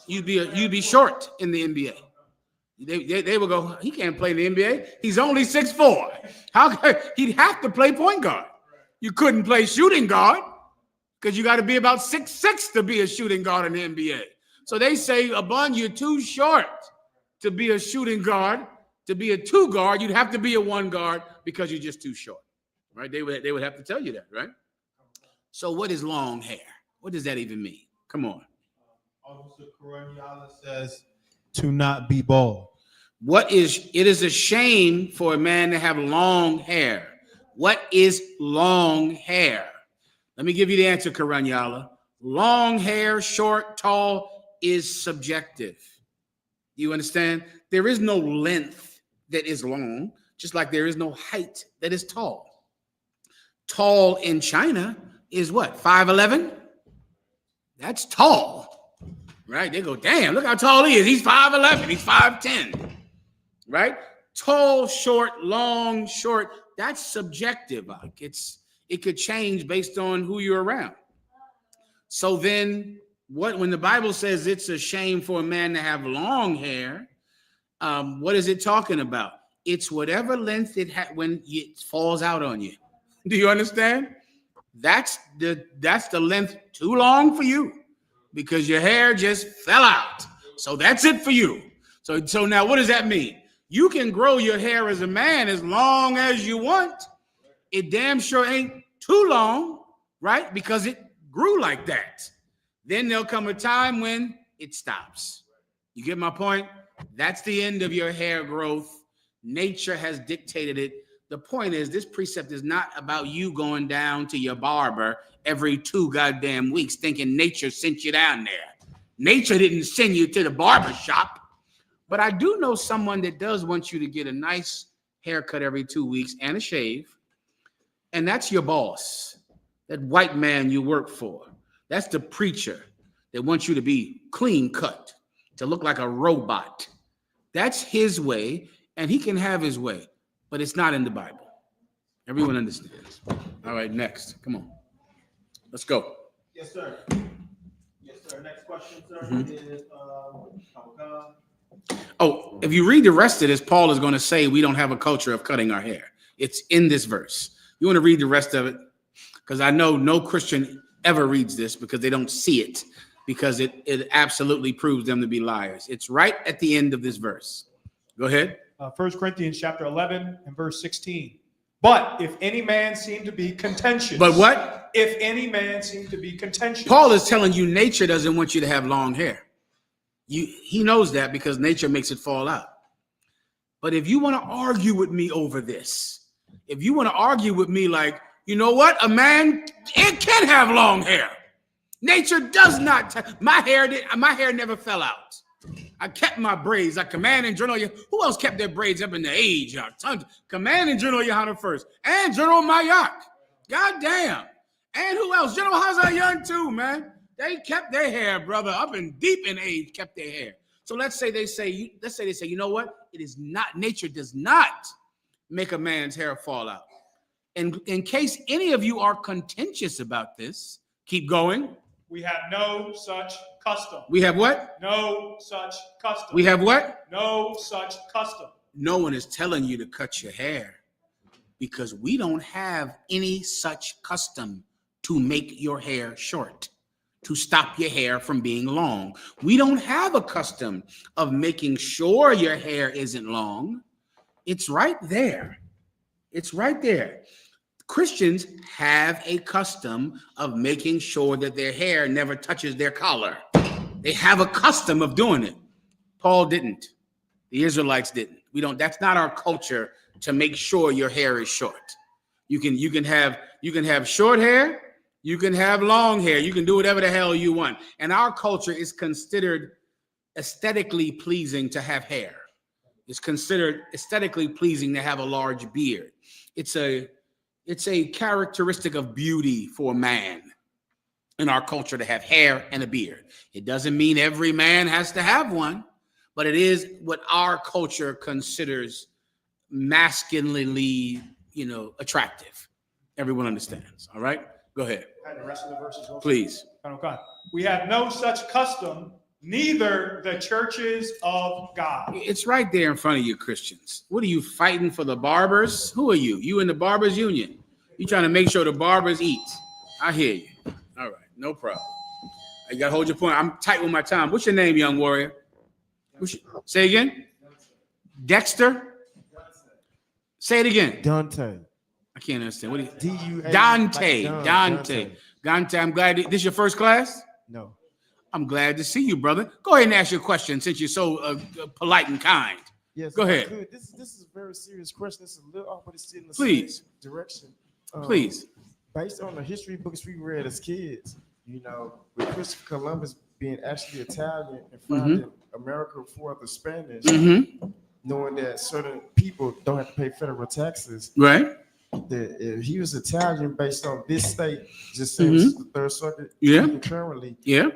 You'd be short in the NBA. They would go, he can't play in the NBA. He's only 6'4". He'd have to play point guard. You couldn't play shooting guard because you got to be about 6'6" to be a shooting guard in the NBA. So they say, Abun, you're too short to be a shooting guard. To be a 2 guard, you'd have to be a 1 guard because you're just too short, right? They would have to tell you that, right? So what is long hair? What does that even mean? Come on. Officer Karanyala says to not be bald. It is a shame for a man to have long hair. What is long hair? Let me give you the answer, Karanyala. Long hair, short, tall, is subjective. You understand? There is no length that is long, just like there is no height that is tall. Tall in China is what? 5'11"? That's tall. right? They go, damn, look how tall he is. He's 5'11", he's 5'10", right? Tall, short, long, short. That's subjective. It could change based on who you're around. So then, when the Bible says it's a shame for a man to have long hair, what is it talking about? It's whatever length it when it falls out on you. Do you understand? That's the length too long for you because your hair just fell out. So that's it for you. So now what does that mean? You can grow your hair as a man as long as you want. It damn sure ain't too long, right? Because it grew like that. Then there'll come a time when it stops. You get my point? That's the end of your hair growth. Nature has dictated it. The point is, this precept is not about you going down to your barber every 2 goddamn weeks thinking nature sent you down there. Nature didn't send you to the barber shop. But I do know someone that does want you to get a nice haircut every 2 weeks and a shave. And that's your boss, that white man you work for. That's the preacher that wants you to be clean cut, to look like a robot. That's his way, and he can have his way, but it's not in the Bible. Everyone understands. All right, next. Come on. Let's go. Yes, sir. Yes, sir. Next question, sir, is Oh, if you read the rest of this, Paul is going to say we don't have a culture of cutting our hair. It's in this verse. You want to read the rest of it? Because I know no Christian ever reads this because they don't see it, because it absolutely proves them to be liars. It's right at the end of this verse. Go ahead. 1 Corinthians chapter 11 and verse 16. But if any man seem to be contentious. But what? If any man seem to be contentious. Paul is telling you nature doesn't want you to have long hair. He knows that because nature makes it fall out. But if you want to argue with me over this, if you want to argue with me like, you know what? A man, it can have long hair. Nature does not. My hair never fell out. I kept my braids. Like Command and General. Who else kept their braids up in the age? Command and General YAHANNA first. And General Mahayaman. God damn. And who else? General Hazayan too, man. They kept their hair, brother, up and deep in age, kept their hair. So let's say they say, you know what? It is not, nature does not make a man's hair fall out. And in case any of you are contentious about this, keep going. We have no such custom. We have what? No such custom. We have what? No such custom. No one is telling you to cut your hair because we don't have any such custom to make your hair short, to stop your hair from being long. We don't have a custom of making sure your hair isn't long. It's right there. It's right there. Christians have a custom of making sure that their hair never touches their collar. They have a custom of doing it. Paul didn't. The Israelites didn't. We don't. That's not our culture to make sure your hair is short. You can have short hair. You can have long hair. You can do whatever the hell you want. And our culture is considered aesthetically pleasing to have hair. It's considered aesthetically pleasing to have a large beard. It's a characteristic of beauty for a man in our culture to have hair and a beard. It doesn't mean every man has to have one, but it is what our culture considers masculinely, attractive. Everyone understands. All right, go ahead. And the rest of the verses also. Please. Oh, God. We have no such custom, neither the churches of God. It's right there in front of you, Christians. What are you fighting for, the barbers? Who are you? You in the barbers union? You trying to make sure the barbers eat? I hear you. All right, no problem. You gotta hold your point. I'm tight with my time. What's your name, young warrior? Say again. Dexter. Say it again. Dante. I can't understand. What do you? D-U-A, Dante. like Dante. Dante. I'm glad. This your first class? No. I'm glad to see you, brother. Go ahead and ask your question since you're so polite and kind. Yes. Go ahead. This is a very serious question. It's a little off, but it's in the Please. same direction. Please. Based on the history books we read as kids, with Christopher Columbus being actually Italian and finding America for the Spanish, knowing that certain people don't have to pay federal taxes. Right. that if he was Italian based on this state, just saying this is the Third Circuit. Yeah. Currently, Yeah.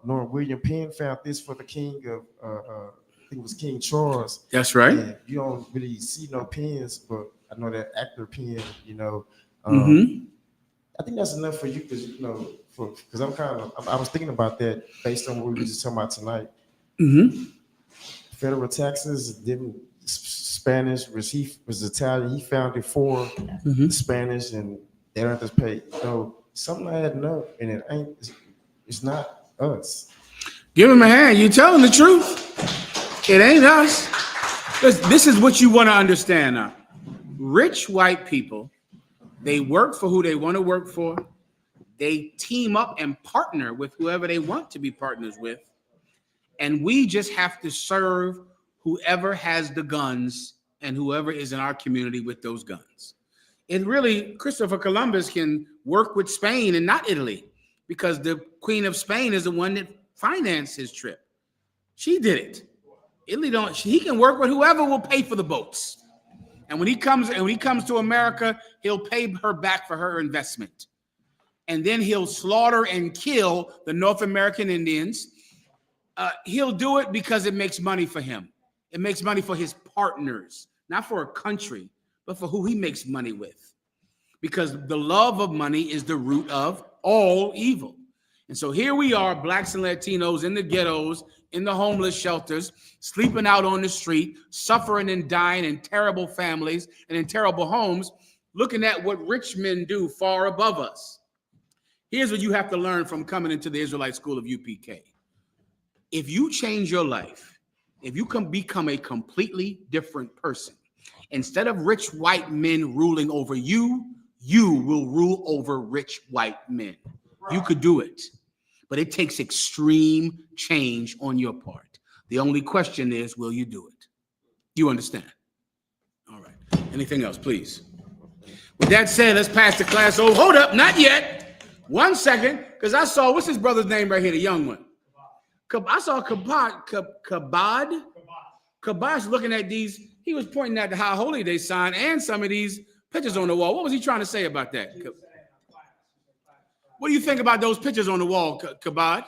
Lord William Penn found this for the king of, I think it was King Charles. That's right. And you don't really see no pens, but I know that actor pen, you know. I think that's enough for you because, you know, because I was thinking about that based on what we were just talking about tonight. Federal taxes didn't. Spanish was Italian. He found it for the Spanish, and they don't have to pay. So something adding up, and it ain't. It's not us. Give him a hand. You telling the truth. It ain't us. This is what you want to understand now. Rich white people, they work for who they want to work for. They team up and partner with whoever they want to be partners with, and we just have to serve whoever has the guns and whoever is in our community with those guns. And really, Christopher Columbus can work with Spain and not Italy, because the Queen of Spain is the one that financed his trip. She did it. Italy don't. He can work with whoever will pay for the boats. And when he comes to America, he'll pay her back for her investment. And then he'll slaughter and kill the North American Indians. He'll do it because it makes money for him. It makes money for his partners, not for a country, but for who he makes money with. Because the love of money is the root of all evil. And so here we are, blacks and Latinos in the ghettos, in the homeless shelters, sleeping out on the street, suffering and dying in terrible families and in terrible homes, looking at what rich men do far above us. Here's what you have to learn from coming into the Israelite school of UPK. If you change your life, if you can become a completely different person, instead of rich white men ruling over you, you will rule over rich white men. You could do it, but it takes extreme change on your part. The only question is, will you do it? You understand? All right. Anything else, please? With that said, let's pass the class over. Hold up, not yet. 1 second, because I saw, what's his brother's name right here, the young one? I saw Kabad's looking at these. He was pointing at the High Holy Day sign and some of these pictures on the wall. What was he trying to say about that? What do you think about those pictures on the wall, Kabad?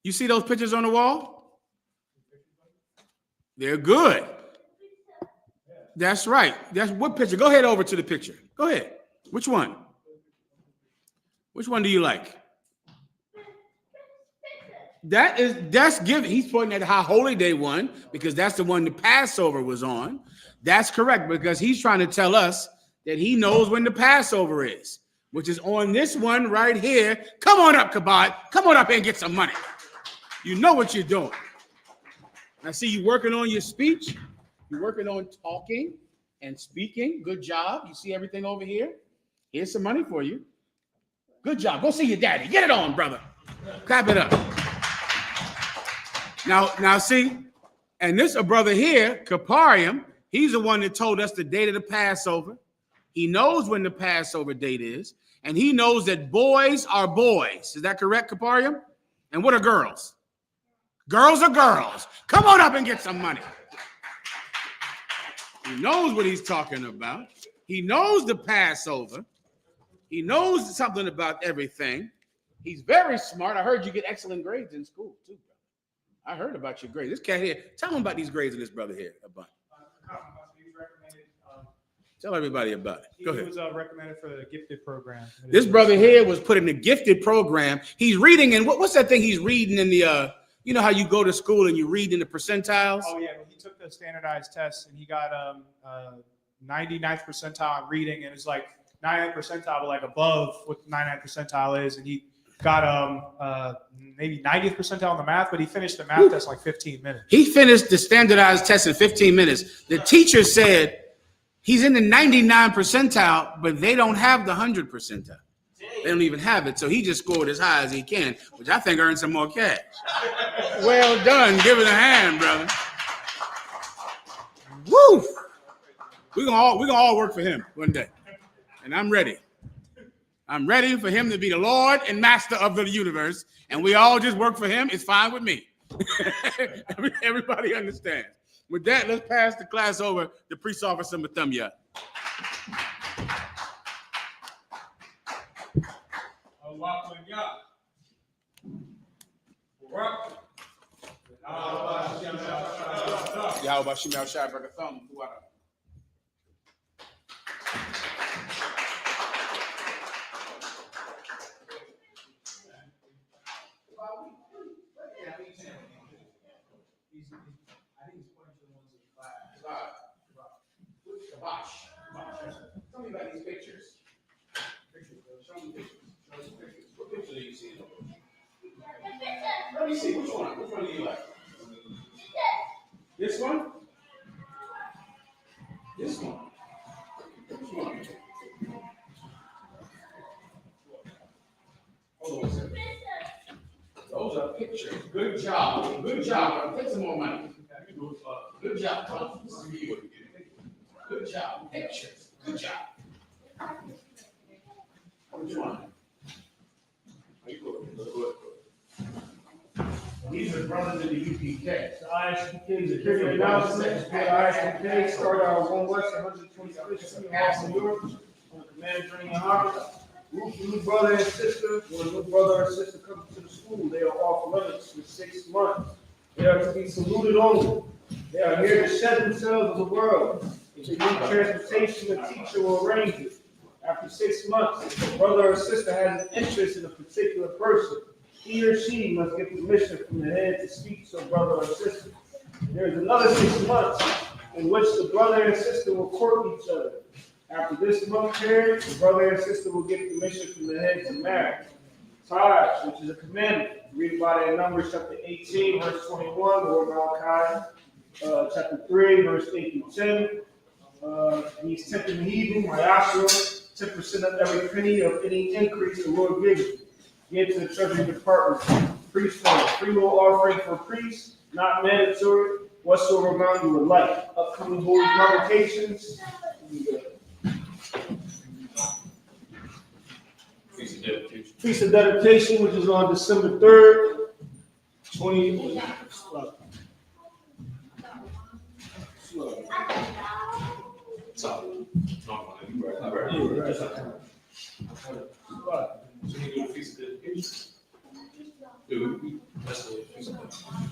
You see those pictures on the wall? They're good. That's right. That's what picture? Go ahead over to the picture. Go ahead. Which one? Which one do you like? That's given. He's pointing at the High Holy Day one because that's the one the Passover was on. That's correct, because he's trying to tell us that he knows when the Passover is, which is on this one right here. Come on up, Kabad. Come on up here and get some money. You know what you're doing. I see you working on your speech. You're working on talking and speaking. Good job. You see everything over here? Here's some money for you. Good job. Go see your daddy. Get it on, brother. Clap it up. Now see, and this a brother here, Kaparium, he's the one that told us the date of the Passover. He knows when the Passover date is, and he knows that boys are boys. Is that correct, Kaparium? And what are girls? Girls are girls. Come on up and get some money. He knows what he's talking about. He knows the Passover. He knows something about everything. He's very smart. I heard you get excellent grades in school, too. I heard about your grades. This cat here, tell him about these grades of this brother here. Tell everybody about it. Go ahead. He was recommended for the gifted program. This brother here was put in the gifted program. He's reading in, what's that thing he's reading in the, you know how you go to school and you read in the percentiles? Oh, yeah. He took the standardized test and he got 99th percentile in reading, and it's like 99th percentile, but like above what 99th percentile is. And he got maybe 90th percentile in the math, but he finished the math test in like 15 minutes. He finished the standardized test in 15 minutes. The teacher said he's in the 99 percentile, but they don't have the 100 percentile. They don't even have it. So he just scored as high as he can, which I think earned some more cash. Well done. Give it a hand, brother. Woo! We're gonna all work for him one day. And I'm ready. I'm ready for him to be the Lord and master of the universe, and we all just work for him. It's fine with me. Everybody understands. With that, let's pass the class over to Priest Officer Mathumya. Yahweh Shem Yahweh Shai Brakathon. Tell me about these pictures. Show me pictures. What picture do you see? Let me see. Which one? Which one do you like? This one? This one? Which one? Hold on a second. Those are pictures. Good job. Good job. Take some more money. Good job. Good job. Pictures. Good job. Which one? These are brothers in the U.P.K. The I.S.U.K is a different announcement. The I.S.U.K started out 1 West 125th Street in Boston, New York. On the command during the honor. New brother and sister, when a new brother or sister comes to the school, they are off limits for 6 months. They are to be saluted only. They are here to shed themselves of the world. If they need transportation, the teacher will arrange it. After 6 months, if a brother or sister has an interest in a particular person, he or she must get permission from the head to speak to a brother or sister. There is another 6 months in which the brother and sister will court each other. After this month period, the brother and sister will get permission from the head to marry. Tithes, which is a commandment. Read about it in Numbers chapter 18, verse 21, Lord Malachi, chapter 3, verse 8 through 10. He's tempting the heathen, YAHANNA, 10% of every penny of any increase the Lord gives you. Give to the treasury department. Priest fund, free will offering for priests, not mandatory, whatsoever amount you would like. Upcoming holy convocations. Feast of Dedication, which is on December 3rd, 20.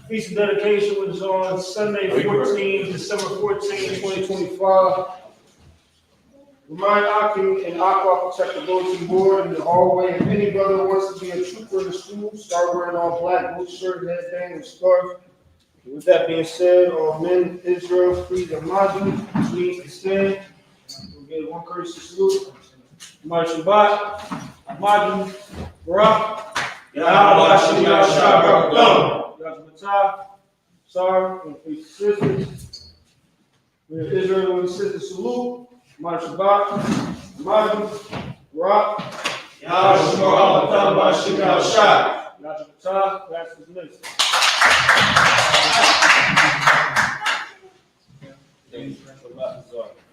Feast of Dedication, which is on Sunday 14, December 14, 2025. Remind Aki and Aqua protect the bulletin board in the hallway. If any brother wants to be a trooper in the school, start wearing all black, boot shirt, headband, and scarf. With that being said, all men in Israel, free their margin, please to stand. We'll get one courtesy salute. Mar Shabbat, Amadu, Barak, Yahweh Shem Yahweh Yahweh Sar, and face sisters. We have Israel and sisters salute. Mar Shabbat, Amadu, Barak, Yahweh Shem Yahweh class dismissed. Thank you.